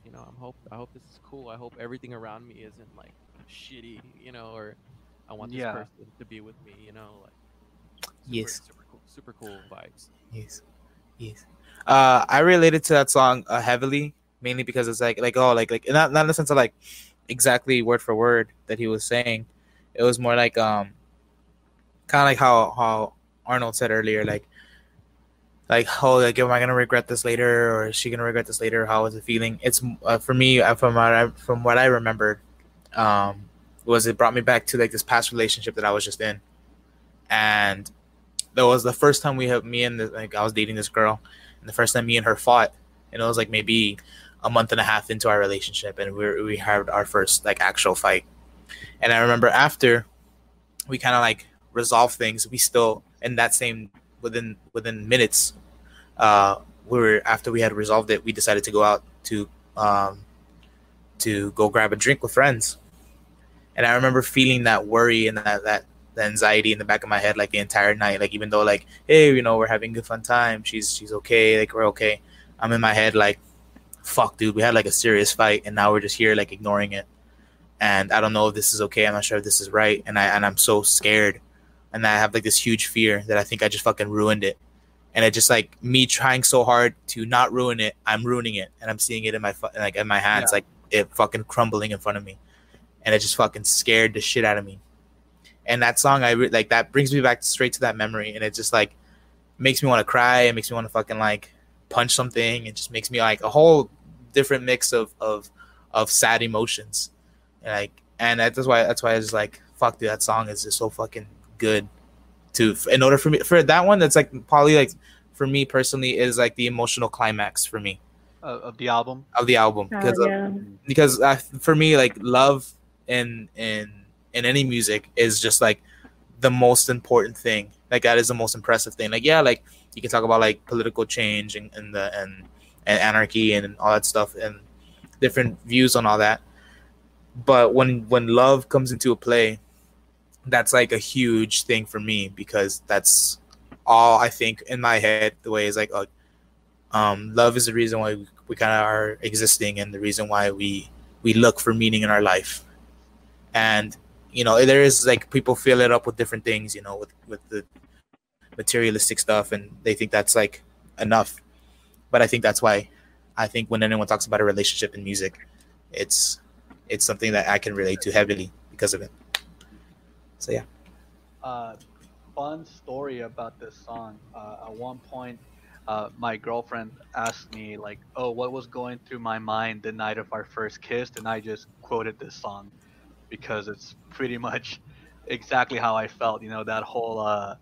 I hope this is cool, I hope everything around me isn't like shitty, or I want this person to be with me, like yes, super cool vibes. Yes. Yes. I related to that song heavily, mainly because it's like not in the sense of like exactly word for word that he was saying. It was more like kind of like how Arnold said earlier, like oh, like am I gonna regret this later, or is she gonna regret this later? How is it feeling? It's for me from what I remembered, was it brought me back to like this past relationship that I was just in, and that was the first time I was dating this girl, and the first time me and her fought, and it was like maybe a month and a half into our relationship, and we had our first like actual fight. And I remember after we kind of like resolved things, we still in that same within minutes, after we had resolved it, we decided to go out to go grab a drink with friends. And I remember feeling that worry and that the anxiety in the back of my head like the entire night. Like even though like, hey, we're having a good fun time, she's okay, like we're okay, I'm in my head like, fuck dude, we had like a serious fight and now we're just here like ignoring it. And I don't know if this is okay, I'm not sure if this is right, and I'm so scared, and I have like this huge fear that I think I just fucking ruined it. And it just like me trying so hard to not ruin it, I'm ruining it, and I'm seeing it in my in my hands, like it fucking crumbling in front of me, and it just fucking scared the shit out of me. And that song, like that brings me back straight to that memory, and it just like makes me want to cry. It makes me want to fucking like punch something. It just makes me like a whole different mix of sad emotions, and that's why I was like, fuck, dude, that song is just so fucking good. In order for me for that one, that's like probably like for me personally is like the emotional climax for me of the album. Because for me like love in any music is just like the most important thing. Like that is the most impressive thing. Like like you can talk about like political change and anarchy and all that stuff and different views on all that, but when love comes into a play, that's like a huge thing for me, because that's all I think in my head. The way is like love is the reason why we kind of are existing, and the reason why we look for meaning in our life. And there is like people fill it up with different things, with the materialistic stuff, and they think that's like enough. But I think that's why I think when anyone talks about a relationship in music, it's something that I can relate to heavily because of it. So yeah. Fun story about this song. At one point, my girlfriend asked me like, "Oh, what was going through my mind the night of our first kiss?" And I just quoted this song because it's pretty much exactly how I felt. That whole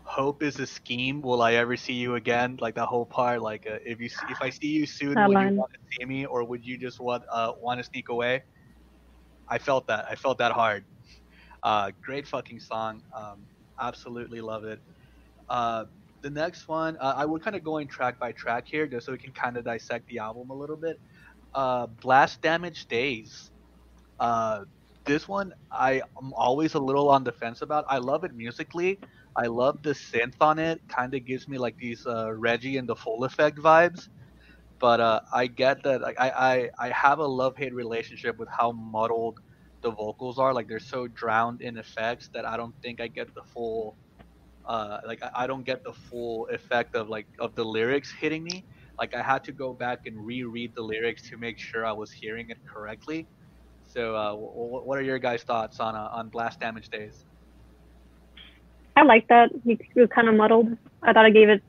hope is a scheme. Will I ever see you again? Like that whole part. Like if I see you soon, will you want to see me, or would you just want to sneak away? I felt that. I felt that hard. Great fucking song. Absolutely love it. The next one, I would kind of going track by track here, just so we can kind of dissect the album a little bit. Blast Damage Days. This one, I'm always a little on the fence about. I love it musically. I love the synth on it. Kind of gives me like these Reggie and the Full Effect vibes. But I get that. Like, I have a love-hate relationship with how muddled the vocals are. Like they're so drowned in effects that I don't think I get the full I don't get the full effect of the lyrics hitting me. Like I had to go back and reread the lyrics to make sure I was hearing it correctly. So what are your guys' thoughts on Blast Damage Days? I like that. It was kind of muddled. I thought I gave it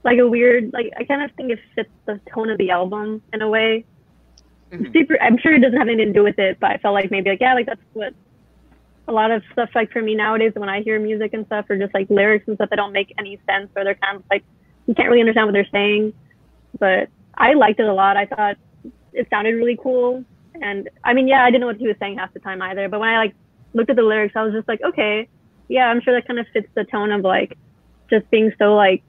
like a weird, like I kind of think it fits the tone of the album in a way. Mm-hmm. I'm sure it doesn't have anything to do with it, but I felt like maybe like, yeah, like that's what a lot of stuff like for me nowadays when I hear music and stuff, or just like lyrics and stuff that don't make any sense, or they're kind of like you can't really understand what they're saying. But I liked it a lot. I thought it sounded really cool. And I mean, yeah, I didn't know what he was saying half the time either, but when I like looked at the lyrics, I was just like, okay, yeah, I'm sure that kind of fits the tone of like just being so like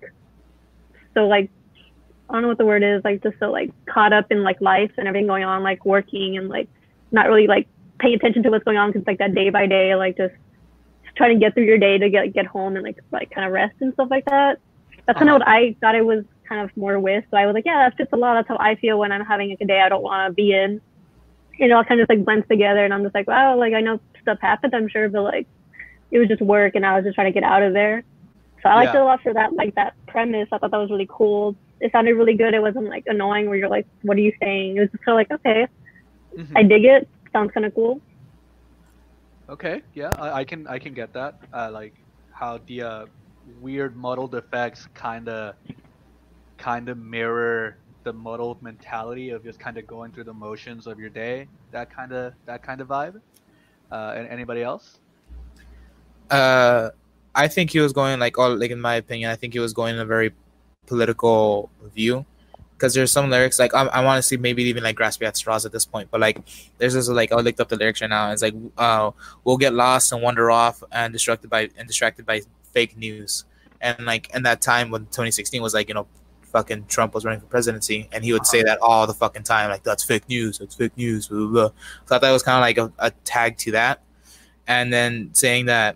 I don't know what the word is, like just so like caught up in like life and everything going on, like working and like not really like paying attention to what's going on, because like that day by day, like just trying to get through your day to get home and like kind of rest and stuff like that. That's kind of what I thought it was kind of more with. So I was like, yeah, that fits a lot. That's how I feel when I'm having like a day I don't want to be in. It all kind of just like blends together, and I'm just like, wow, like I know stuff happened, I'm sure, but like it was just work and I was just trying to get out of there. So I liked it a lot for that, like that premise. I thought that was really cool. It sounded really good. It wasn't like annoying where you're like, what are you saying? It was just kind of like, okay, I dig it. Sounds kind of cool. Okay, yeah, I can get that. Like how the weird muddled effects kind of mirror the muddled mentality of just kind of going through the motions of your day. That kind of vibe. And anybody else? I think he was going like in my opinion, I think he was going in a very political view, because there's some lyrics like I want to see maybe even like grasping at straws at this point, but like there's this like I looked up the lyrics right now, and it's like we'll get lost and wander off and distracted by fake news, and like in that time when 2016 was like, you know, fucking Trump was running for presidency, and he would say that all the fucking time, like that's fake news, blah, blah, blah. So I thought that was kind of like a tag to that, and then saying that,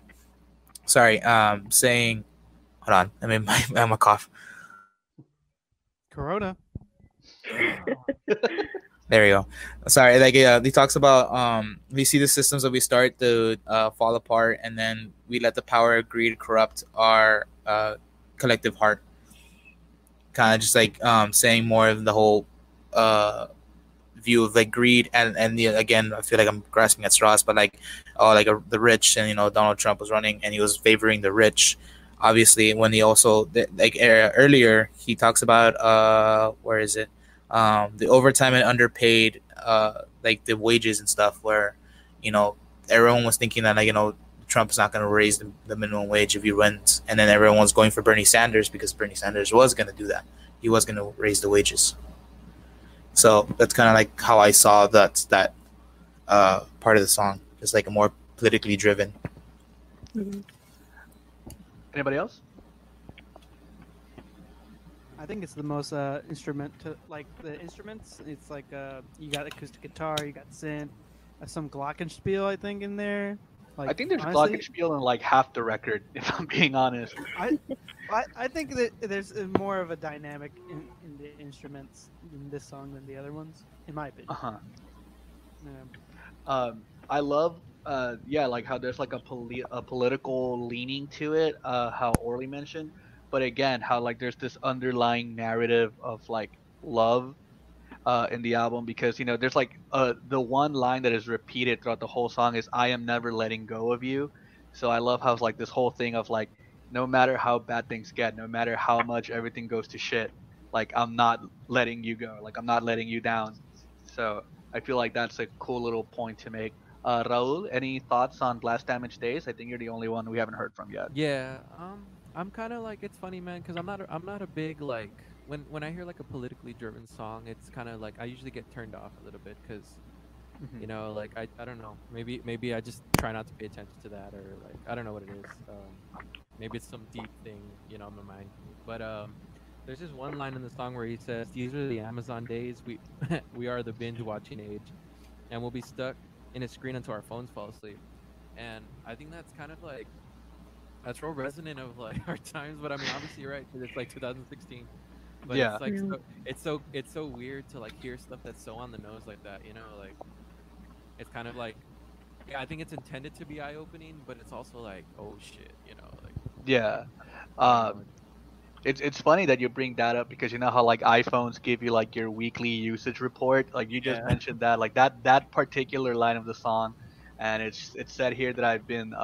saying, hold on, I mean I'm a cough. Corona. There you go. Sorry, like he talks about we see the systems that we start to fall apart, and then we let the power of greed corrupt our collective heart. Kind of just like saying more of the whole view of like greed and the, again, I feel like I'm grasping at straws, but like the rich, and you know Donald Trump was running and he was favoring the rich. Obviously, when he also earlier he talks about where is it, the overtime and underpaid, like the wages and stuff, where you know everyone was thinking that, like, you know, Trump is not going to raise the minimum wage if he wins, and then everyone was going for Bernie Sanders because Bernie Sanders was going to do that. He was going to raise the wages. So that's kind of like how I saw that part of the song, just like a more politically driven. Mm-hmm. Anybody else? I think it's the most like the instruments. It's like you got acoustic guitar, you got synth, some glockenspiel, I think, in there. Like, I think there's honestly, glockenspiel in like half the record, if I'm being honest. I think that there's more of a dynamic in the instruments in this song than the other ones, in my opinion. Yeah. I love like how there's like a political leaning to it, how Orly mentioned, but again how like there's this underlying narrative of like love in the album, because you know there's like the one line that is repeated throughout the whole song is "I am never letting go of you." So I love how it's like this whole thing of like, no matter how bad things get, no matter how much everything goes to shit, like I'm not letting you go, like I'm not letting you down. So I feel like that's a cool little point to make. Raul, any thoughts on Glass Damage Days? I think you're the only one we haven't heard from yet. Yeah, I'm kind of like, it's funny, man, because I'm not a big like when I hear like a politically driven song, it's kind of like I usually get turned off a little bit because you know, like I don't know, maybe I just try not to pay attention to that, or like I don't know what it is. Maybe it's some deep thing, you know, in my mind. But there's this one line in the song where he says, "These are the Amazon days. We are the binge watching age, and we'll be stuck in a screen until our phones fall asleep." And I think that's kind of like, that's real resonant of like our times. But I mean, obviously you're right, because it's like 2016. But Yeah. it's like it's so weird to like hear stuff that's so on the nose like that, you know, like it's kind of like, yeah, I think it's intended to be eye-opening, but it's also like, oh shit, you know, like, Yeah. It's funny that you bring that up, because you know how like iPhones give you like your weekly usage report, like you just mentioned that, like that particular line of the song, and it's said here that I've been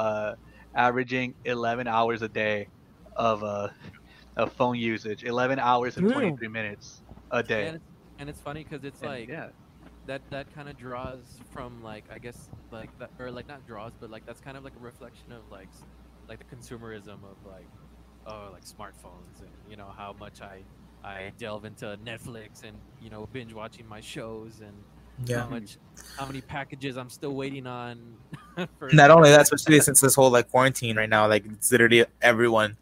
averaging 11 hours a day of phone usage, 11 hours and 23 minutes a day. and it's funny because it's like, that kind of draws from like, I guess like that, or like not draws, but like that's kind of like a reflection of like the consumerism of like, oh, like smartphones, and you know how much I delve into Netflix and, you know, binge watching my shows, and how many packages I'm still waiting on. Not only that, especially since this whole like quarantine right now, like it's literally everyone,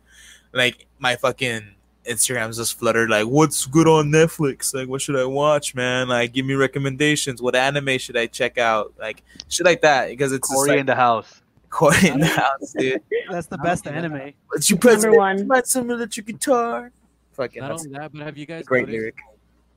like my fucking Instagram's just fluttered like, what's good on Netflix? Like, what should I watch, man? Like, give me recommendations. What anime should I check out? Like, shit like that, because it's Corey like, in the house. Corey in the house, dude. That's the best anime. But you press Number one. might some electric guitar. Fucking Not only that, but have you guys great noticed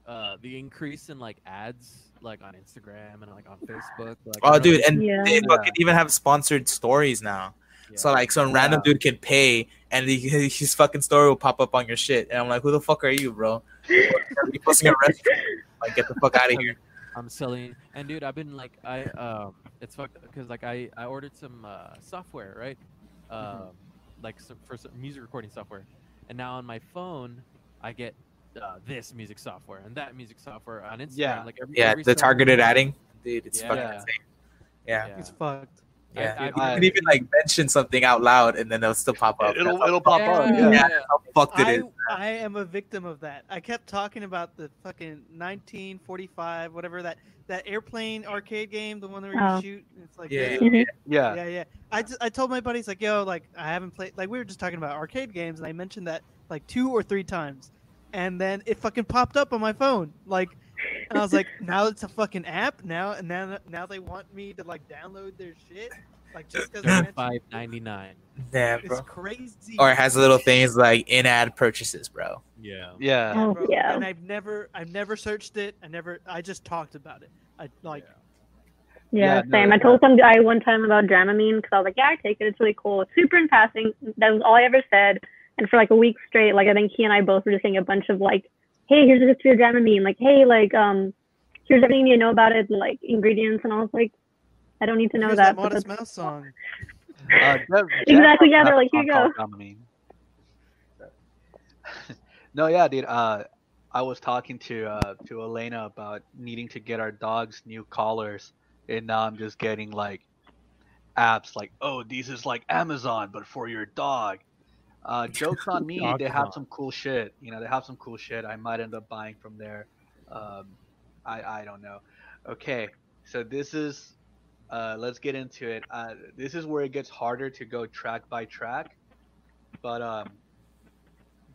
lyric. The increase in like ads, like on Instagram and like on Facebook? Like, Oh, dude, and Yeah. they fucking even have sponsored stories now. So like some random dude can pay, and his fucking story will pop up on your shit. And I'm like, who the fuck are you, bro? You posting a restaurant? Like, get the fuck out of here. I'm selling, and dude, I've been like, it's fucked because like I ordered some software, right? Like for some music recording software, and now on my phone I get this music software and that music software on Instagram. Like every the targeted adding, dude, it's fucking insane. Yeah, it's fucked. Yeah, you can even like mention something out loud, and then it'll still pop up. It'll pop up. Yeah, how fucked it is. I am a victim of that. I kept talking about the fucking 1945, whatever that airplane arcade game, the one where you shoot. It's like yeah. I told my buddies like, yo, like I haven't played. Like we were just talking about arcade games, and I mentioned that like 2 or 3 times, and then it fucking popped up on my phone, like. And I was like, now it's a fucking app now, and now they want me to like download their shit, like just because $5.99. Damn, bro. It's crazy. Or it has little things like in-ad purchases, bro. Yeah. Oh, bro. yeah. And I've never searched it. I just talked about it. I like. Yeah, same. I told some guy one time about Dramamine because I was like, yeah, I take it. It's really cool. It's super in passing. That was all I ever said. And for like a week straight, like I think he and I both were just saying a bunch of like, hey, here's the history of Dramamine. Like, hey, like, here's everything you know about it, like ingredients. And I was like, I don't need to know here's that. Modest Mouse song. Exactly. Yeah, they're like, here you go. No, yeah, dude. I was talking to Elena about needing to get our dogs new collars, and now I'm just getting like apps like, oh, this is like Amazon but for your dog. Jokes on me, they have some cool shit. You know, they have some cool shit. I might end up buying from there. I don't know. Okay, so this is let's get into it. This is where it gets harder to go track by track, but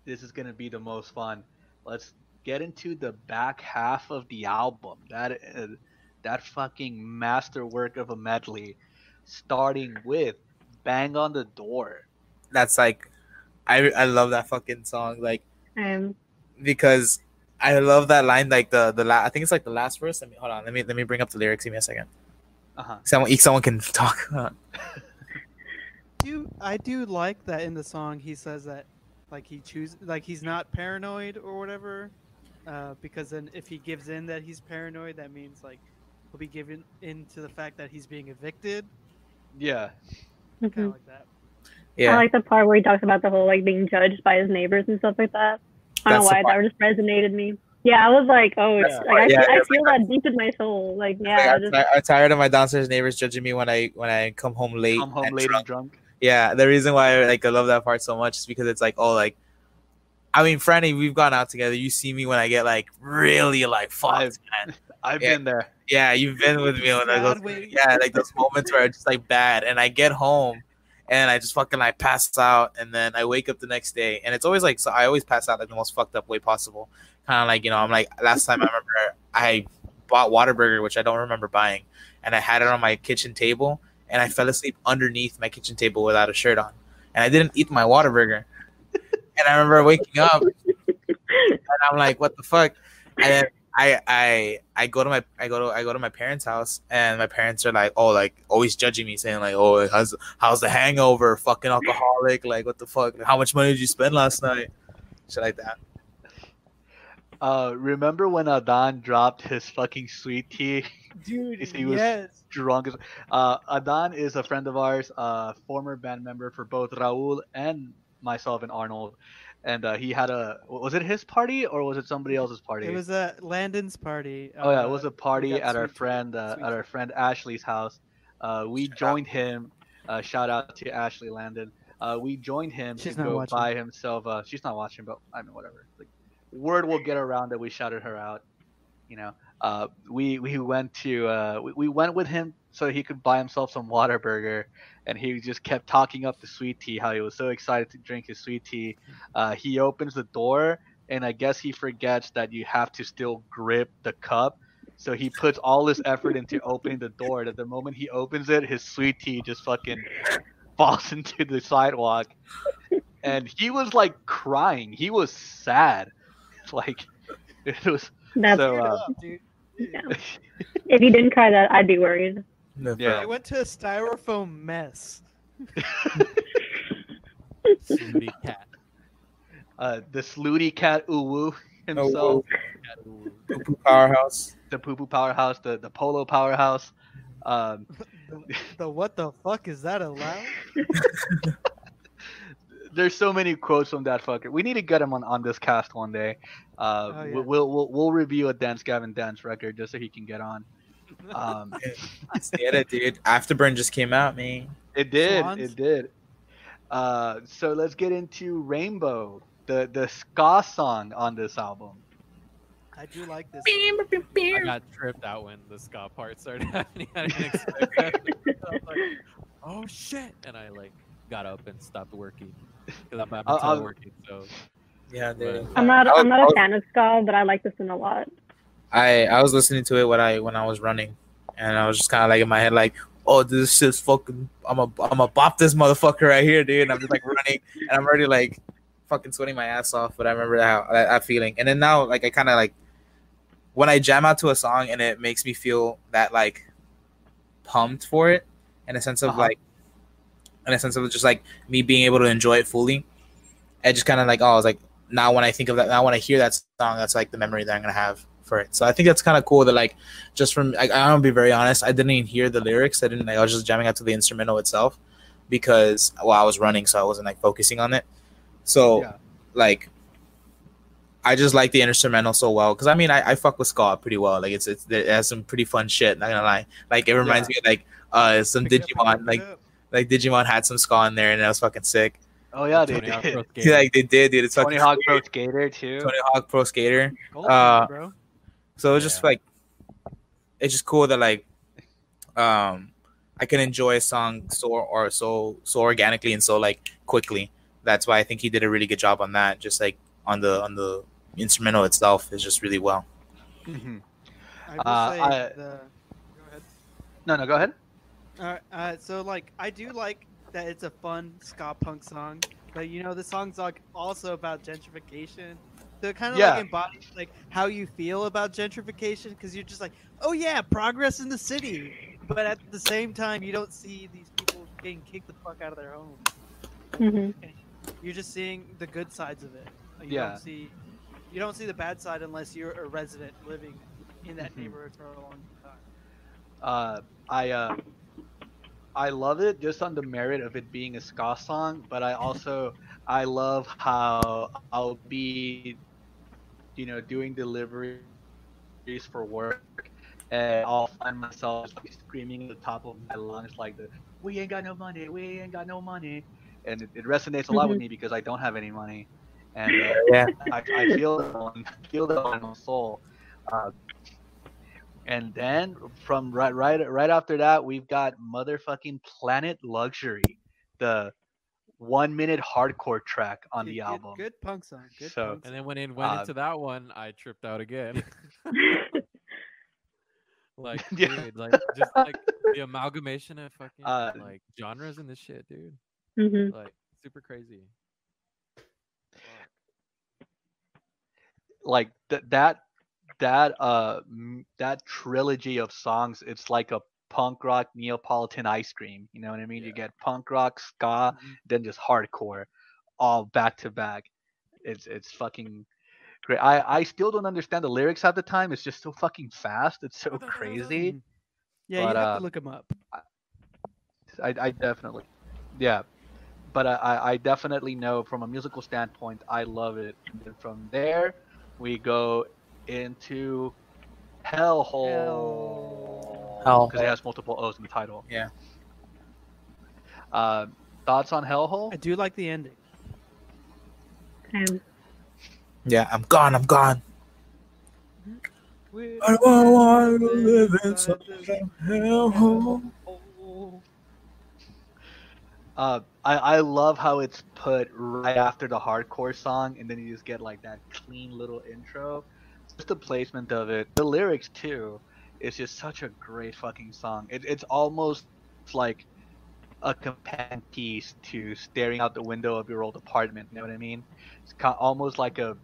this is gonna be the most fun. Let's get into the back half of the album. That fucking masterwork of a medley, starting with "Bang on the Door." That's like, I love that fucking song, like, because I love that line, like I think it's like the last verse. Hold on, let me bring up the lyrics. Give me a second. Someone can talk. I do like that in the song. He says that like he's not paranoid or whatever, because then if he gives in that he's paranoid, that means like he'll be given into the fact that he's being evicted. Yeah, kind of like that. Yeah. I like the part where he talks about the whole like being judged by his neighbors and stuff like that. I don't know why that just resonated me. Yeah, I was like, oh, I feel that deep in my soul. Like, yeah. I'm tired of my downstairs neighbors judging me when I come home late. And drunk. Yeah, the reason why I love that part so much is because it's like, oh, like, I mean, Franny, we've gone out together. You see me when I get like really like fucked, man. I've been there. Yeah, you've been with me when like those moments where it's just like bad, and I get home. And I just fucking like pass out, and then I wake up the next day, and it's always like, so I always pass out like the most fucked up way possible. Kind of like, you know, I'm like, last time I remember I bought Whataburger, which I don't remember buying, and I had it on my kitchen table, and I fell asleep underneath my kitchen table without a shirt on, and I didn't eat my Whataburger, and I remember waking up, and I'm like, what the fuck? And then I go to my parents' house, and my parents are like, oh, like always judging me, saying like, oh, how's the hangover? Fucking alcoholic, like what the fuck? How much money did you spend last night? Shit like that. Remember when Adan dropped his fucking sweet tea? Dude, he was drunk. Adan is a friend of ours, former band member for both Raul and myself and Arnold. And he had was it his party or was it somebody else's party? It was Landon's party. Oh yeah, it was a party at our friend Ashley's house. We joined him. Shout out to Ashley Landon. We joined him to go buy himself. She's not watching, but I mean whatever. Like, word will get around that we shouted her out. You know, we went to we went with him so he could buy himself some Whataburger, and he just kept talking up the sweet tea, how he was so excited to drink his sweet tea. He opens the door, and I guess he forgets that you have to still grip the cup. So he puts all his effort into opening the door. That the moment he opens it, his sweet tea just fucking falls into the sidewalk. And he was like crying. He was sad. Like it was. That's dude. Yeah. If you didn't cry, that I'd be worried. Yeah, I went to a styrofoam mess. Snooty cat. The Slooty Cat Uwu himself, Oh, Cat, ooh. Poo Powerhouse. the Poo Poo Powerhouse, the Polo Powerhouse. Um, The what the fuck is that allowed? there's so many quotes from that fucker. We need to get him on this cast one day. Oh, yeah. We'll review a Dance Gavin Dance record just so he can get on. Get it, dude. Afterburn just came out, man. It did. Swans? It did. So let's get into Rainbow, the ska song on this album. I do like this. I got tripped out when the ska part started happening. I didn't expect that. I was like, oh shit! And I like got up and stopped working because I'm having working. So Yeah, dude. I'm not a fan of ska, but I like this one a lot. I was listening to it when I was running, and I was just kind of like in my head like, oh, this shit's fucking. I'm a bop this motherfucker right here, dude. And I'm just like running, and I'm already like fucking sweating my ass off. But I remember that feeling, and then now like I kind of like when I jam out to a song and it makes me feel that like pumped for it, in a sense of just like me being able to enjoy it fully. I just kind of like, oh, I was like, now when I think of that, now when I hear that song, that's like the memory that I'm gonna have for it. So I think that's kind of cool that like just from I'm gonna be very honest, I didn't even hear the lyrics. I was just jamming out to the instrumental itself because I was running, so I wasn't like focusing on it. So Yeah. like I just like the instrumental so well because I mean I fuck with ska pretty well. Like it has some pretty fun shit. Not gonna lie. Like it reminds me of like some Digimon like Digimon had some ska in there and that was fucking sick. Oh yeah, they Tony Hawk Pro did. Skater. Like they did, dude. It's Tony fucking Hawk Pro weird. Skater too. Tony Hawk Pro Skater. Gold, bro. So it's just like it's just cool that like I can enjoy a song so organically and so like quickly. That's why I think he did a really good job on that. Just like on the instrumental itself is just really well. Mhm. I will say go ahead. No, go ahead. Alright, so like I do like that it's a fun ska punk song, but you know the song's like also about gentrification. So it kind of like embodies like how you feel about gentrification because you're just like, oh yeah, progress in the city, but at the same time you don't see these people getting kicked the fuck out of their homes. Mm-hmm. You're just seeing the good sides of it. Like, Yeah. You don't see the bad side unless you're a resident living in that neighborhood for a long time. I love it just on the merit of it being a ska song, but I love how I'll be, doing deliveries for work, and I'll find myself just, like, screaming at the top of my lungs like "We ain't got no money, we ain't got no money," and it resonates a lot with me because I don't have any money, and I feel that on my soul. And then from right after that, we've got motherfucking Planet Luxury, the 1 minute hardcore track on the album. Good punk song. Good So- punk song. And then when it went into that one, I tripped out again. Like, Yeah. dude, like just like the amalgamation of fucking like genres in this shit, dude. Mm-hmm. Like super crazy. Like that trilogy of songs, it's like a punk rock Neapolitan ice cream. You know what I mean? You get punk rock, ska, then just hardcore, all back to back. It's fucking great. I still don't understand the lyrics at the time. It's just so fucking fast. It's so crazy. Yeah, But, you have to look them up. I definitely, yeah. But I definitely know from a musical standpoint, I love it. And then from there, we go into Hellhole. Because it has multiple O's in the title. Yeah. Thoughts on Hellhole? I do like the ending. Yeah, I'm gone. I don't want to live inside a hellhole. I love how it's put right after the hardcore song, and then you just get like that clean little intro. Just the placement of it, the lyrics too. It's just such a great fucking song. It's almost like a companion piece to staring out the window of your old apartment. You know what I mean? It's almost like a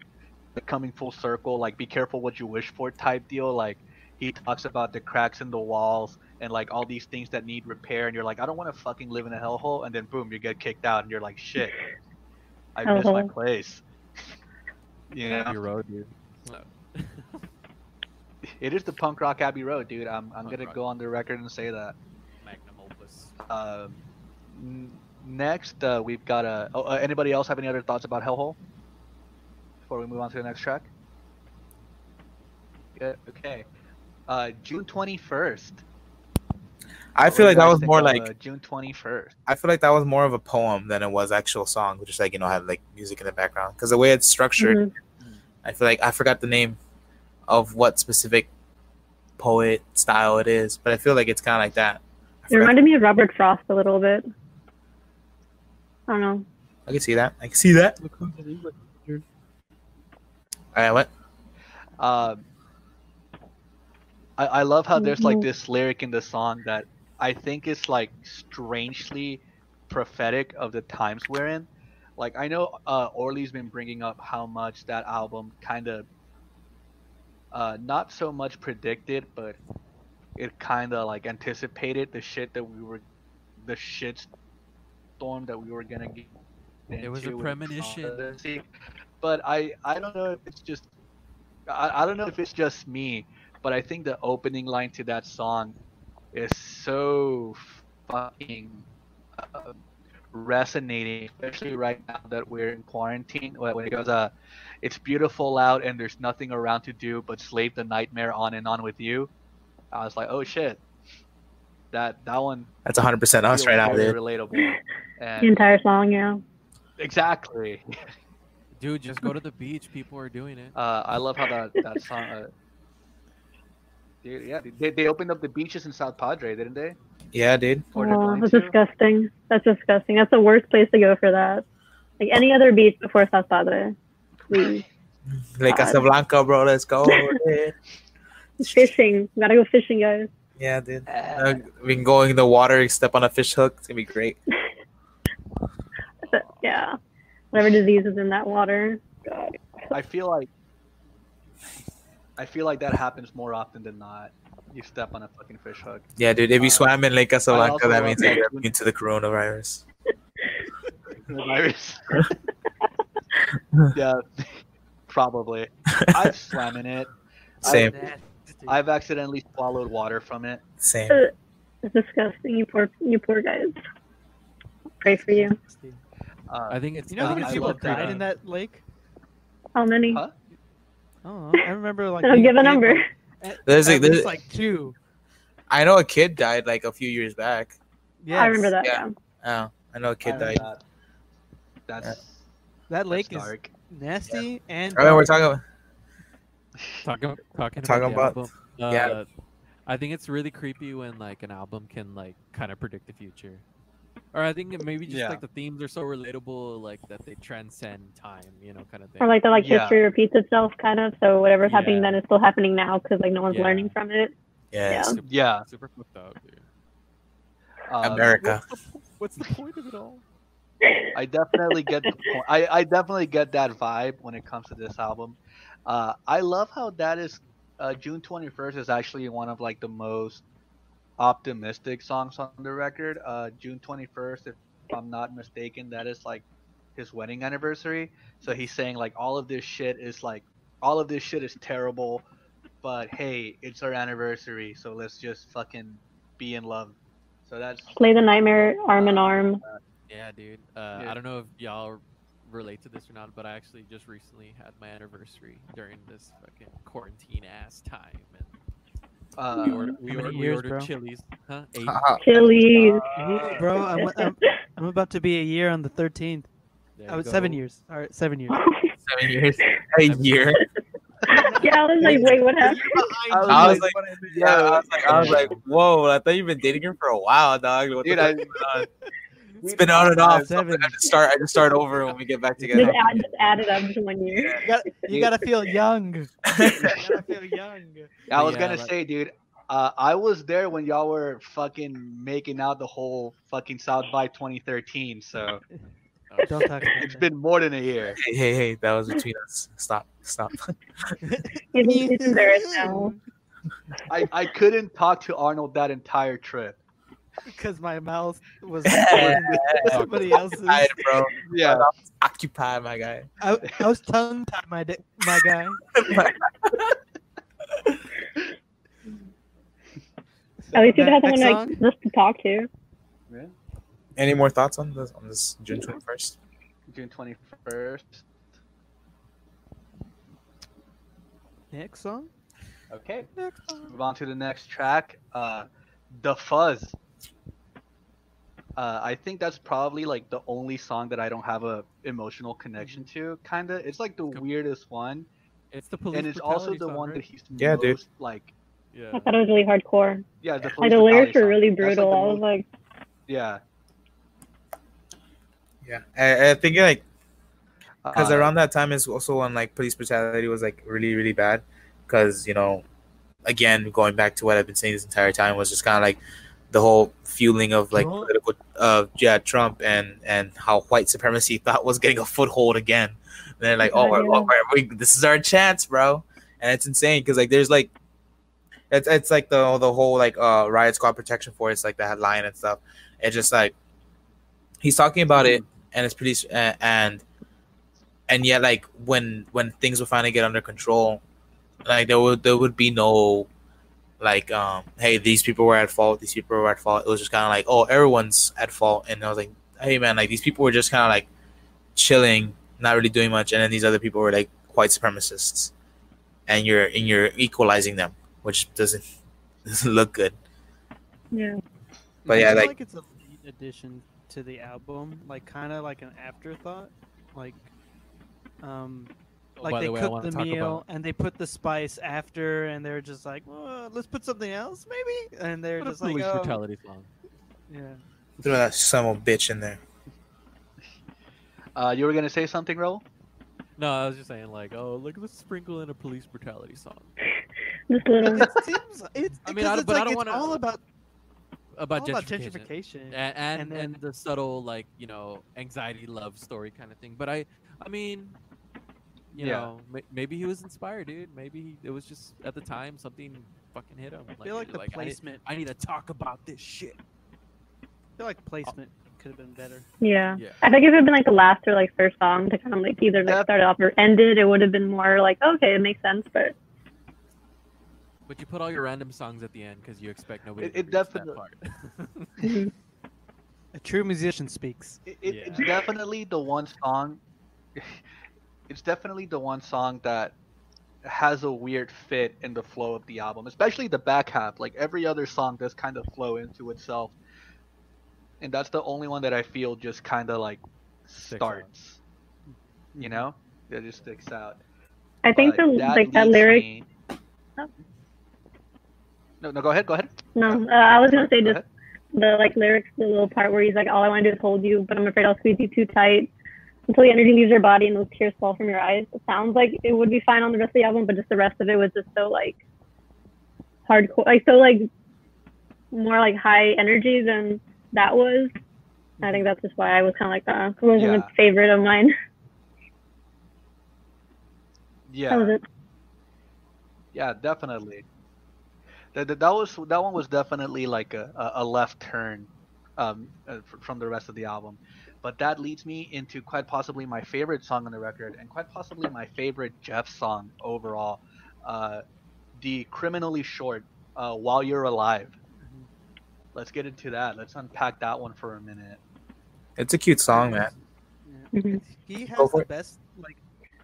coming full circle, like be careful what you wish for type deal. Like he talks about the cracks in the walls and like all these things that need repair, and you're like, I don't want to fucking live in a hellhole, and then boom, you get kicked out, and you're like, shit, I miss my place. You know? Abbey Road, dude. It is the punk rock Abbey Road, dude. I'm gonna rock. go on the record and say that. Magnum opus. Next, we've got anybody else have any other thoughts about Hellhole before we move on to the next track? Yeah, okay. June 21st. I feel like that was more like June 21st. I feel like that was more of a poem than it was actual song, which is like, you know, had like music in the background, because the way it's structured, I feel like I forgot the name of what specific poet style it is, but I feel like it's kind of like that. It reminded me of Robert Frost a little bit. I don't know. I can see that. All right, what? I love how there's like this lyric in the song that I think is like strangely prophetic of the times we're in. Like, I know Orly's been bringing up how much that album kind of not so much predicted, but it kind of like anticipated the shitstorm that we were gonna get into. It was a premonition. But I don't know if it's just I don't know if it's just me, but I think the opening line to that song is so fucking resonating, especially right now that we're in quarantine. When it goes, it's beautiful out and there's nothing around to do but slave the nightmare on and on with you. I was like, oh shit, that one. That's 100% us right now, dude. Relatable. And The entire song, yeah. exactly. Dude, just go to the beach. People are doing it. I love how that song. Dude, yeah, they opened up the beaches in South Padre, didn't they? Yeah, dude. Or they're Oh, going that's to? disgusting. That's disgusting. That's the worst place to go for that. Like any other beach before South Padre. Please. Lake God. Casablanca, bro. Let's go. Dude. Fishing. Gotta go fishing, guys. Yeah, dude. We can go in the water, step on a fish hook. It's gonna be great. But, yeah. Whatever disease is in that water. God. I feel like that happens more often than not. You step on a fucking fish hook. Yeah, dude. If you swam in Lake Casablanca, also that love means that- you're immune to the coronavirus. The virus. Yeah, probably. I've swam in it. Same. I've accidentally swallowed water from it. Same. It's disgusting. You poor guys. Pray for you. I think it's. You know how I many think people it's died in that lake? How many? Huh? Oh, I remember like. I'll give a number. There's like 2. I know a kid died like a few years back. Yes. I remember that. Yeah. Yeah. Oh, I know a kid died. That lake is dark. nasty and. Oh, we're talking. talking Talking about, about- the album. yeah. I think it's really creepy when like an album can like kind of predict the future. Or I think it maybe just Yeah. like the themes are so relatable, like that they transcend time, you know, kind of thing. Or like the Yeah. history repeats itself, kind of. So whatever's happening Yeah. then is still happening now because like no one's Yeah. learning from it. Yes. Yeah. Yeah. Super fucked up, dude. America. What's the point of it all? I definitely get the point. I definitely get that vibe when it comes to this album. I love how that is June 21st is actually one of like the most optimistic songs on the record. June 21st, if I'm not mistaken, that is like his wedding anniversary. So he's saying like all of this shit is terrible, but hey, it's our anniversary, so let's just fucking be in love. So that's Slay the nightmare arm in arm. Yeah, dude. Yeah. I don't know if y'all relate to this or not, but I actually just recently had my anniversary during this fucking quarantine ass time, and we years, ordered bro? Chili's, huh? 8. Chili's. Bro, I'm about to be a year on the 13th. There I you was 7 go. years. All right, 7 years. 7 years. A year. Yeah, I was like, wait, what happened? I was like, whoa! I thought you've been dating him for a while, dog. What Dude, the fuck is going on? It's been on and off. 7. I just start over when we get back together. Just add it up to 1 year. You gotta feel young. You gotta feel young. I was Yeah, gonna like- say, dude. I was there when y'all were fucking making out the whole fucking South by 2013. So Don't talk about it's that. been more than a year. Hey, that was between us. Stop. He's embarrassed now. I couldn't talk to Arnold that entire trip. Because my mouth was somebody else's. Tired, bro. Yeah. I was occupied, my guy. I was tongue tied, my guy. At least you have Next someone song? like just to talk to. Yeah. Any more thoughts on this June 21st? June 21st. Next song. Okay. Next song. Move on to the next track. The Fuzz. I think that's probably like the only song that I don't have a emotional connection to. Kinda, it's like the weirdest one, It's the police and it's also brutality the song, one right? that he's Yeah, dude. most like. Yeah. I thought it was really hardcore. Yeah, the Like police the lyrics brutality were song. really That's, like, brutal. the I was most- like, Yeah. Yeah, I think like because Uh, around that time is also when like police brutality was like really really bad. Because again, going back to what I've been saying this entire time was just kind of like the whole fueling of like Trump. political Trump and how white supremacy thought was getting a foothold again. And they're like, Yeah, this is our chance, bro. And it's insane because like there's like it's like the whole like riot squad protection force, like the headline and stuff. It's just like he's talking about it, and it's pretty and yet like when things will finally get under control, like there would be no like hey, these people were at fault, these people were at fault. It was just kind of like, oh, everyone's at fault. And I was like, hey man, like these people were just kind of like chilling, not really doing much, and then these other people were like white supremacists, and you're equalizing them, which doesn't look good. yeah. But I yeah, feel like- like it's a late addition to the album, like kind of like an afterthought, like By they the way, I cooked wanna the talk meal about- and they put the spice after, and they're just like, well, let's put something else maybe, and they're What a just like, police oh, brutality song. yeah. Throw that son of a bitch in there. you were gonna say something, Raul? No, I was just saying like, oh, look, let's sprinkle in a police brutality song Just little. It seems it's I mean, because it's but I like don't it's wanna- all about about gentrification. gentrification. And then- And the subtle like anxiety love story kind of thing. But I mean, you Yeah. know, maybe he was inspired, dude. Maybe it was just at the time something fucking hit him. I feel like the placement. I need to talk about this shit. I feel like placement could have been better. Yeah. Yeah. I think if it had been like the last or like first song to kind of like either like Yep. started off or ended, it would have been more like, okay, it makes sense. But But you put all your random songs at the end because you expect nobody. It to reach definitely- that part. A true musician speaks. It's Yeah. definitely the one song. It's definitely the one song that has a weird fit in the flow of the album, especially the back half. Like every other song does kind of flow into itself, and that's the only one that I feel just kind of like Sticks out. starts. You know, that just sticks out. I think But the like that leads lyric. me- Oh. No, go ahead. Go ahead. No, I was gonna say Go just ahead. the like lyrics, the little part where he's like, all I want to do is hold you, but I'm afraid I'll squeeze you too tight until the energy leaves your body and those tears fall from your eyes. It sounds like it would be fine on the rest of the album, but just the rest of it was just so like hardcore, like so like more like high energy than that was. I think that's just why I was kind of like, it wasn't Yeah. a favorite of mine. Yeah. That was it. Yeah, definitely. That one was definitely like a left turn from the rest of the album. But that leads me into quite possibly my favorite song on the record, and quite possibly my favorite Jeff song overall, the criminally short "While You're Alive." Let's get into that. Let's unpack that one for a minute. It's a cute song, man. Yeah. Mhm. He has Go for the it. best, like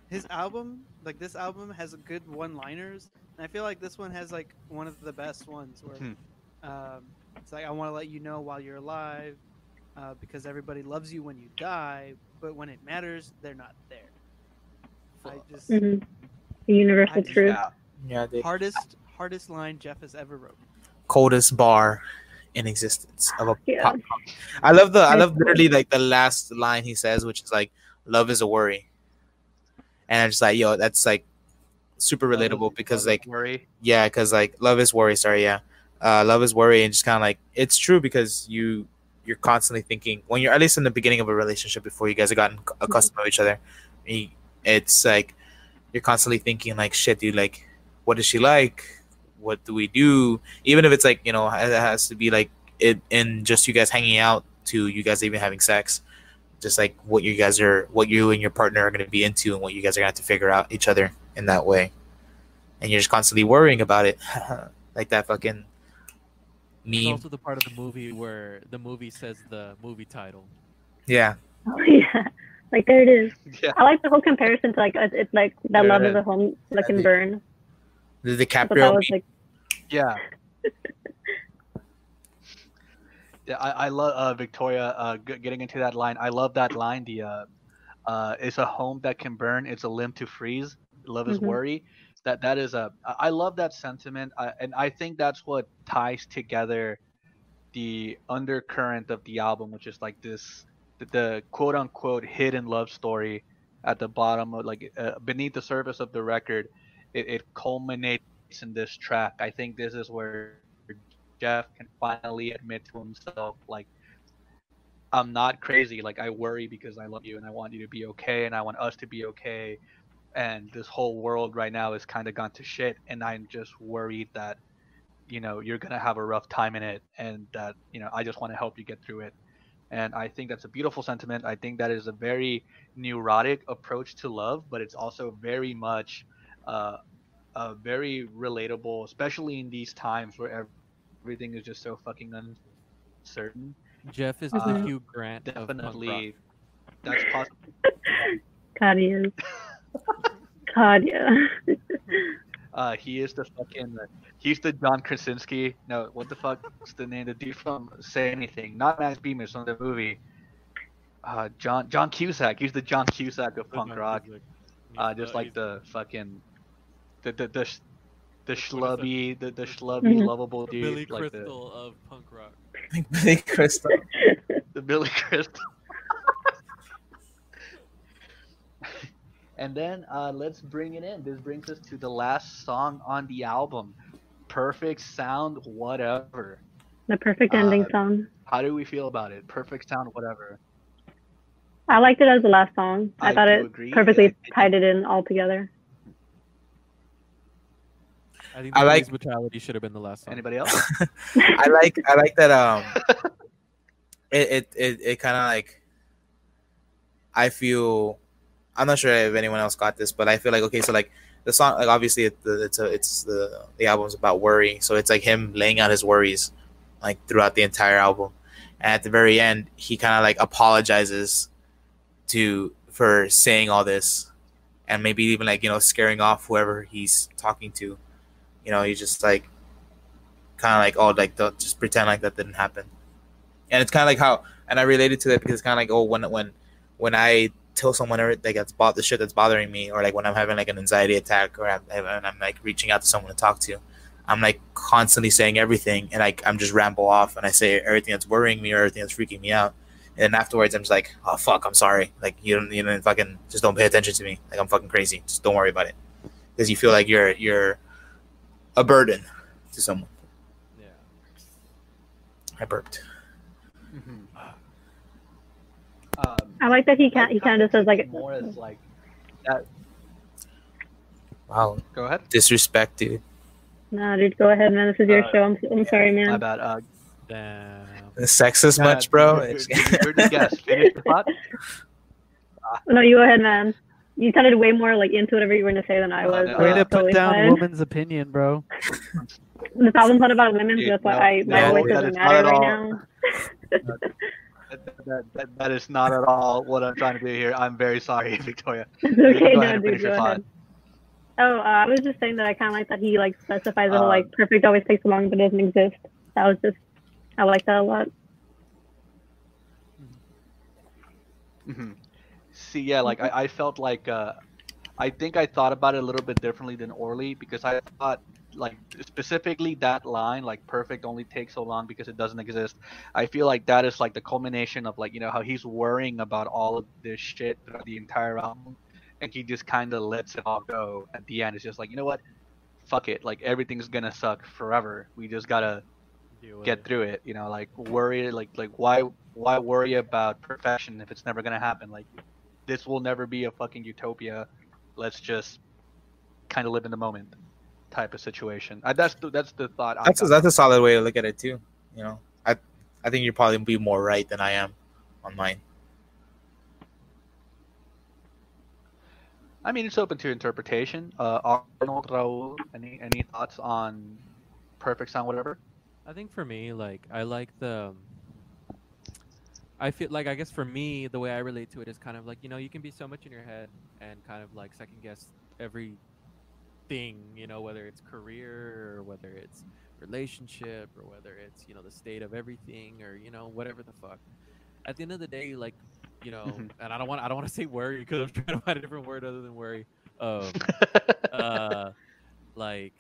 his album, like this album has good one-liners, and I feel like this one has like one of the best ones where it's like, I want to let you know while you're alive, because everybody loves you when you die, but when it matters, they're not there. I just hmm The universal I just- truth. Yeah. Yeah, the hardest line Jeff has ever wrote. coldest bar in existence of a Yeah. pop song. I love literally like the last line he says, which is like, "Love is a worry," and I'm just like, yo, that's like super relatable because like worry. yeah, because like love is worry. Sorry, yeah, love is worry, and just kind of like it's true because you're constantly thinking when you're at least in the beginning of a relationship before you guys have gotten accustomed to each other. It's like you're constantly thinking like, shit, dude, like what is she like? what do we do, even if it's like, you know, it has to be like it in just you guys hanging out to you guys even having sex, just like what you and your partner are going to be into and what you guys are going to have to figure out each other in that way, and you're just constantly worrying about it. Like that fucking meme. It's also the part of the movie where the movie says the movie title. Yeah. Oh yeah, like there it is. Yeah. I like the whole comparison to like it's like that There love it is a is. home that can burn. The But that DiCaprio was like Yeah. Yeah, I love Victoria getting into that line. I love that line. It's a home that can burn. It's a limb to freeze. Love is Mhm. worry. That is I love that sentiment. And I think that's what ties together the undercurrent of the album, which is like the quote unquote hidden love story at the bottom of like beneath the surface of the record. It culminates in this track. I think this is where Jeff can finally admit to himself, like, I'm not crazy. Like, I worry because I love you and I want you to be okay and I want us to be okay. And this whole world right now is kind of gone to shit. And I'm just worried that, you know, you're going to have a rough time in it. And that, you know, I just want to help you get through it. And I think that's a beautiful sentiment. I think that is a very neurotic approach to love, but it's also very much very relatable, especially in these times where everything is just so fucking uncertain. Jeff is Uh, the Hugh Grant of punk rock. Definitely, that's possible. God, he is. God, yeah. He is the fucking. He's the John Krasinski. No, what the fuck's the name? The dude from Say Anything, not Max Bemis from the movie. John Cusack. He's the John Cusack of punk rock. Just like the fucking the schlubby, the schlubby, Mhm. lovable The dude, Billy like Crystal of punk rock. Billy Crystal. the Billy Crystal. And then let's bring it in. This brings us to the last song on the album, Perfect Sound Whatever. The perfect ending song. How do we feel about it? Perfect Sound Whatever. I liked it as the last song. I thought do it agree. perfectly tied it in all together. I think the I like- police brutality should have been the last song. Anybody else? I like that it kind of like, I feel, I'm not sure if anyone else got this, but I feel like, okay, so like the song, like obviously the album's about worry, so it's like him laying out his worries like throughout the entire album, and at the very end he kind of like apologizes for saying all this, and maybe even like, you know, scaring off whoever he's talking to. You know, he's just like kind of like, oh, like don't just pretend like that didn't happen. And it's kind of like how, and I related to that because it's kind of like, oh, when I tell someone like the shit that's bothering me, or like when I'm having like an anxiety attack, or I'm like reaching out to someone to talk to, I'm like constantly saying everything, and I'm just ramble off and I say everything that's worrying me or everything that's freaking me out, and then afterwards I'm just like, oh fuck, I'm sorry, like you don't fucking just don't pay attention to me, like I'm fucking crazy, just don't worry about it, because you feel like you're a burden to someone. Yeah. I burped. Mhm. I like that he kind of says like more as like that. Wow, Go ahead. disrespect, dude. Nah, dude, go ahead, man. This is your show. I'm sorry, My man. bad. Damn. Sexist much, bro? You're the guest. Finish the thought. No, you go ahead, man. You sounded way more like into whatever you were gonna say than I was. Way Way to put Totally down fine. woman's opinion, bro. This album's not about women, so Dude, that's why my no, voice that doesn't is not matter at right all. now. That is not at all what I'm trying to do here. I'm very sorry, Victoria. It's You okay, can go no, ahead and dude, finish your go thought. ahead. Oh, I was just saying that I kind of like that he like specifies that like perfect always takes so long, but it doesn't exist. That was just, I like that a lot. Mm-hmm. See, yeah, like I felt like I think I thought about it a little bit differently than Orly, because I thought like specifically that line, like perfect only takes so long because it doesn't exist. I feel like that is like the culmination of like, you know, how he's worrying about all of this shit throughout the entire album, and he just kind of lets it all go at the end. It's just like, you know what, fuck it, like everything's gonna suck forever. We just gotta get through it, you know, like worry, like why worry about perfection if it's never gonna happen? Like this will never be a fucking utopia. Let's just kind of live in the moment. type of situation. That's the thought. That's a solid way to look at it too. You know, I think you're probably be more right than I am on mine. I mean, it's open to interpretation. Arnold, Raul, any thoughts on perfect sound, whatever? I think for me, like, I like the. I feel like, I guess for me, the way I relate to it is kind of like, you know, you can be so much in your head and kind of like second guess every thing, you know, whether it's career or whether it's relationship or whether it's, you know, the state of everything or, you know, whatever the fuck. At the end of the day, like, you know, and I don't want to say worry because I'm trying to find a different word other than worry. Like,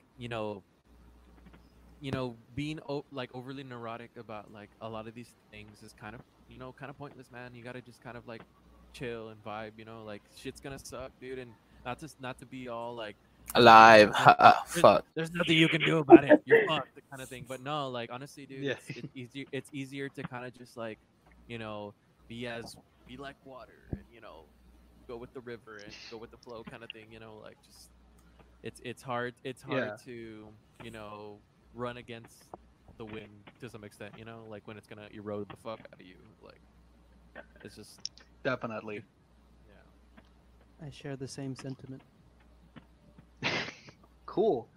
being like overly neurotic about like a lot of these things is kind of, you know, kind of pointless, man. You gotta just kind of like chill and vibe, you know, like shit's gonna suck, dude, and not to be all like Alive, fuck. There's nothing you can do about it. You're fucked, the kind of thing. But no, like honestly, dude, Yeah. it's easier to kind of just like, you know, be like water and, you know, go with the river and go with the flow kind of thing, you know, like just it's hard to, you know, run against the wind to some extent, you know, like when it's gonna erode the fuck out of you, like it's just Definitely. yeah. I share the same sentiment. Cool.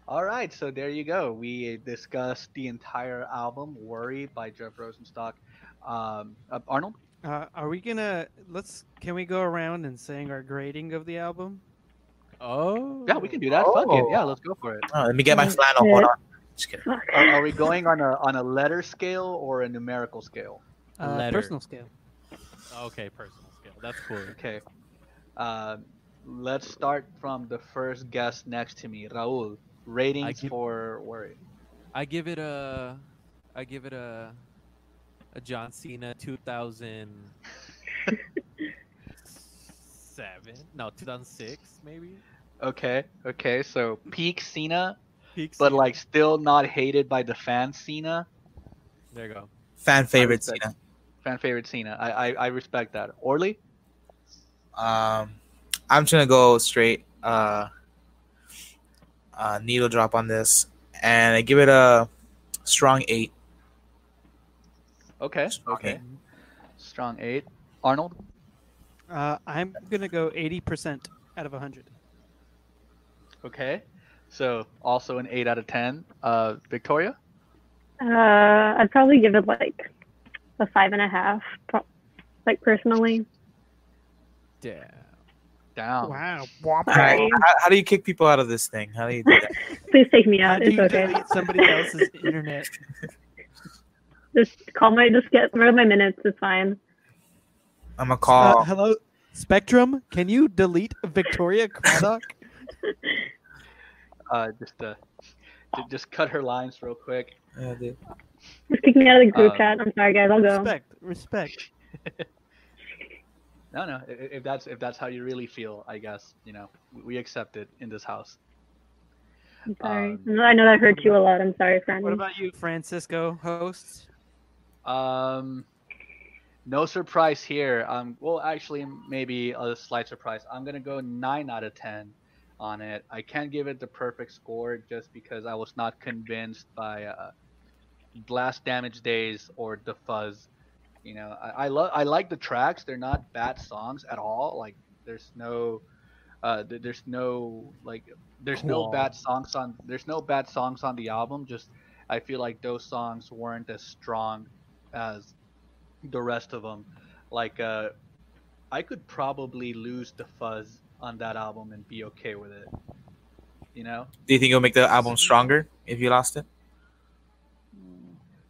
All right, so there you go. We discussed the entire album, "Worry" by Jeff Rosenstock. Arnold? Are we gonna can we go around and saying our grading of the album? Oh Yeah, we can do that. Fuck it. Yeah, let's go for it. Oh, let me get my flannel. Hold on. Just kidding. Are we going on a letter scale or a numerical scale? Letter. Personal scale. Okay, personal scale. That's cool. Okay. Let's start from the first guest next to me, Raul. Ratings for "Worry." I give it a John Cena 2007. No, 2006 maybe. Okay. So peak Cena, Peak but Cena. like still not hated by the fans. Cena. There you go. Fan favorite respect- Cena. Fan favorite Cena. I respect that. Orly. I'm just gonna go straight needle drop on this, and I give it a strong 8. Okay. Strong Okay. 8. Strong 8. Arnold. I'm gonna go 80% out of 100. Okay. So also an 8 out of 10. Victoria. I'd probably give it like a 5.5. Like personally. Damn. Down. Wow. Sorry. How do you kick people out of this thing? How do you do that? Please take me How out. do It's you okay. delete somebody else's internet? Just get rid of my minutes. It's fine. I'm gonna call. Hello, Spectrum. Can you delete Victoria Craddock? Just cut her lines real quick. Yeah, dude. Just kick me out of the group chat. I'm sorry, guys. I'll go. Respect. No. If that's how you really feel, I guess, you know, we accept it in this house. I'm sorry. I know that hurt you a lot. I'm sorry, Franny. What about you, Francisco, host? No surprise here. Well, actually, maybe a slight surprise. I'm gonna go 9 out of 10 on it. I can't give it the perfect score just because I was not convinced by Blast Damage Days or The Fuzz. You know, I like the tracks. They're not bad songs at all. Like there's no bad songs on the album. Just I feel like those songs weren't as strong as the rest of them. Like I could probably lose The Fuzz on that album and be okay with it. You know? Do you think it'll make the album stronger if you lost it?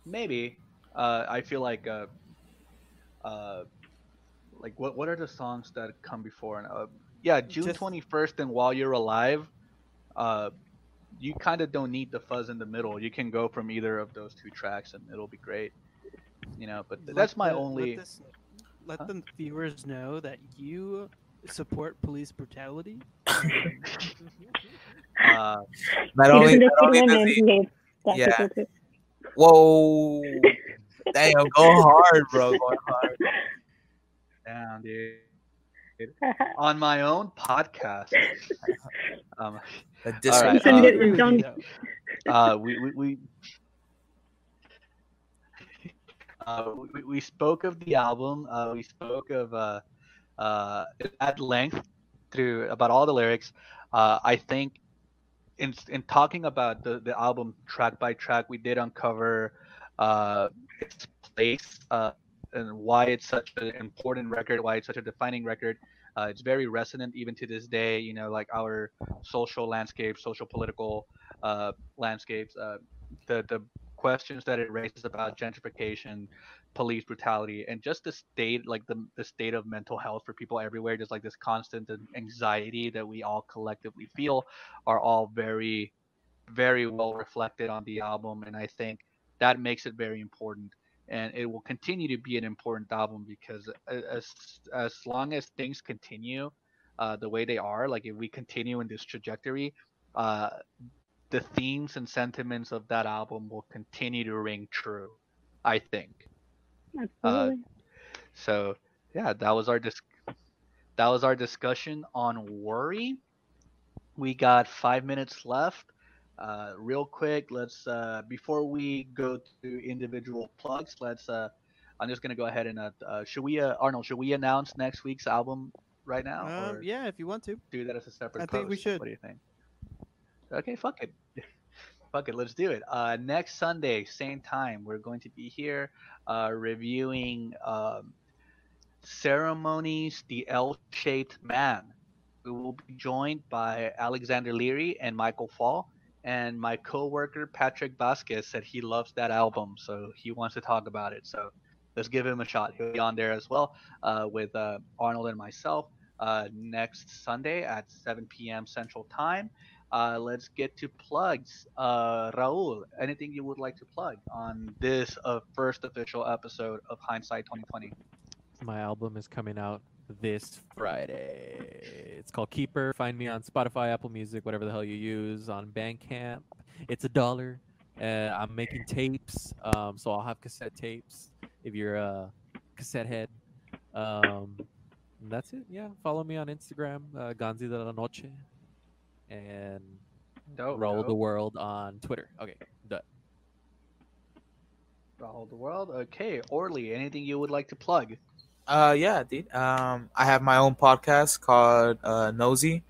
Maybe. I feel like what are the songs that come before? June 21st and While You're Alive. You kind of don't need The Fuzz in the middle. You can go from either of those two tracks and it'll be great. You know, but that's my only. Let the viewers know that you support police brutality. Not only does he, yeah. Whoa, damn, go hard, bro, going hard. Damn, dude. On my own podcast. The All disrespect. right. agree with you, Don't- though. We spoke of the album. We spoke of at length through about all the lyrics. I think in talking about the album track by track, we did uncover its place and why it's such an important record, why it's such a defining record. It's very resonant even to this day. You know, like our social landscape, social political landscapes, the questions that it raises about gentrification, police brutality, and just the state, like the state of mental health for people everywhere, just like this constant anxiety that we all collectively feel, are all very, very well reflected on the album. And I think that makes it very important. And it will continue to be an important album because as long as things continue the way they are, like if we continue in this trajectory, uh, the themes and sentiments of that album will continue to ring true, I think. Uh, Absolutely. so yeah, that was our discussion on Worry. We got 5 minutes left. Real quick, let's before we go to individual plugs, let's I'm just gonna go ahead and should we Arnold, should we announce next week's album right now, or Yeah, if you want to. do that as a separate I post? think we should. What do you think? Okay, fuck it. Fuck it, let's do it. Next Sunday, same time, we're going to be here reviewing Ceremonies, The L-Shaped Man. We will be joined by Alexander Leary and Michael Fall. And my coworker Patrick Vasquez said he loves that album, so he wants to talk about it. So let's give him a shot. He'll be on there as well with Arnold and myself next Sunday at 7 p.m. Central Time. Let's get to plugs. Raul, anything you would like to plug on this first official episode of Hindsight 2020? My album is coming out this Friday. It's called Keeper. Find me on Spotify, Apple Music, whatever the hell you use, on Bandcamp. It's $1. I'm making tapes, so I'll have cassette tapes if you're a cassette head. That's it. Yeah, follow me on Instagram, Ganzi de la Noche, and Raul the World on Twitter. Okay, done. Raul the World. Okay, Orly, anything you would like to plug? Yeah, dude. I have my own podcast called Nosy,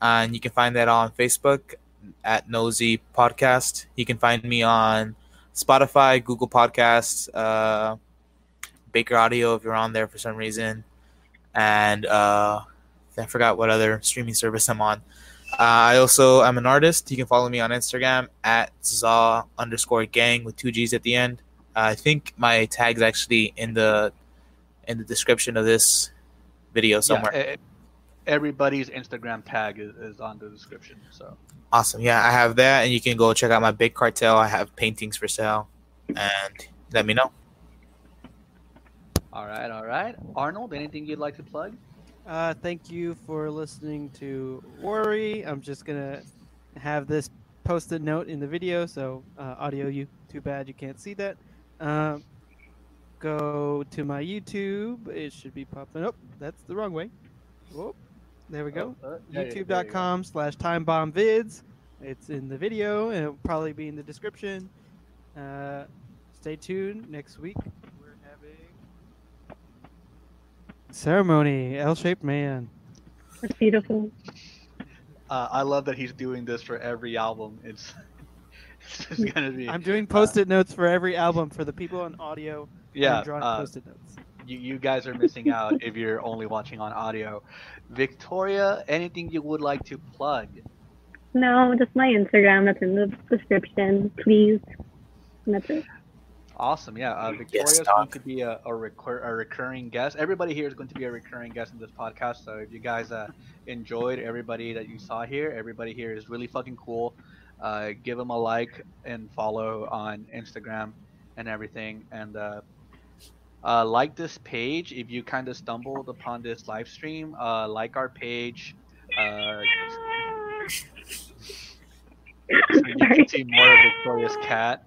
and you can find that on Facebook at Nosy Podcast. You can find me on Spotify, Google Podcasts, Baker Audio if you're on there for some reason, and I forgot what other streaming service I'm on. I also am an artist. You can follow me on Instagram at Zaw_gang with 2 G's at the end. I think my tag's actually in the description of this video somewhere. Yeah, everybody's Instagram tag is on the description. So awesome. Yeah, I have that, and you can go check out my Big Cartel. I have paintings for sale, and let me know. All right. Arnold, anything you'd like to plug? Thank you for listening to Worry. I'm just gonna have this post-it note in the video, so audio, you too bad you can't see that. Go to my YouTube. It should be popping up. That's the wrong way. Whoop. There we go. YouTube.com/timebombvids. It's in the video, and it'll probably be in the description. Stay tuned. Next week, we're having Ceremony, L-Shaped Man. That's beautiful. I love that he's doing this for every album. It's just gonna be. I'm doing post-it notes for every album for the people on audio. Yeah. I'm drawing post-it notes. You guys are missing out if you're only watching on audio. Victoria, anything you would like to plug? No, just my Instagram. That's in the description, please. And that's it. Awesome. Yeah. Victoria is going to be a recurring guest. Everybody here is going to be a recurring guest in this podcast. So if you guys enjoyed everybody that you saw here, everybody here is really fucking cool. Give them a like and follow on Instagram and everything. And like this page if you kind of stumbled upon this live stream. Like our page. So you can see more of Victoria's cat.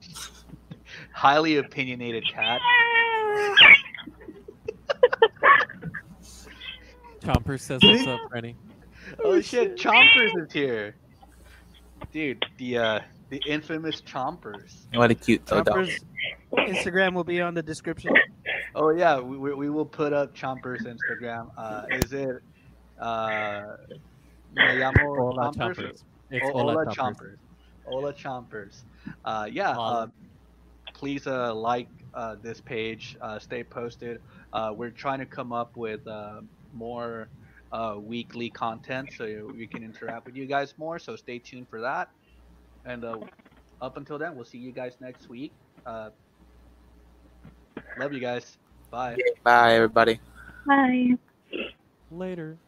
Highly opinionated cat. Chomper says what's up, Franny. Oh shit, Chompers is here. Dude, the infamous chompers. What a cute dog. Chopper's Instagram will be on the description. Oh yeah, we will put up Chompers Instagram. Is it Me llamo Hola, Chompers? Chompers. It's Hola Chompers. Chompers. Hola Chompers. Yeah. Hola. Please like this page. Stay posted. We're trying to come up with more weekly content so we can interact with you guys more. So stay tuned for that. And up until then, we'll see you guys next week. Love you guys. Bye. Bye, everybody. Bye. Later.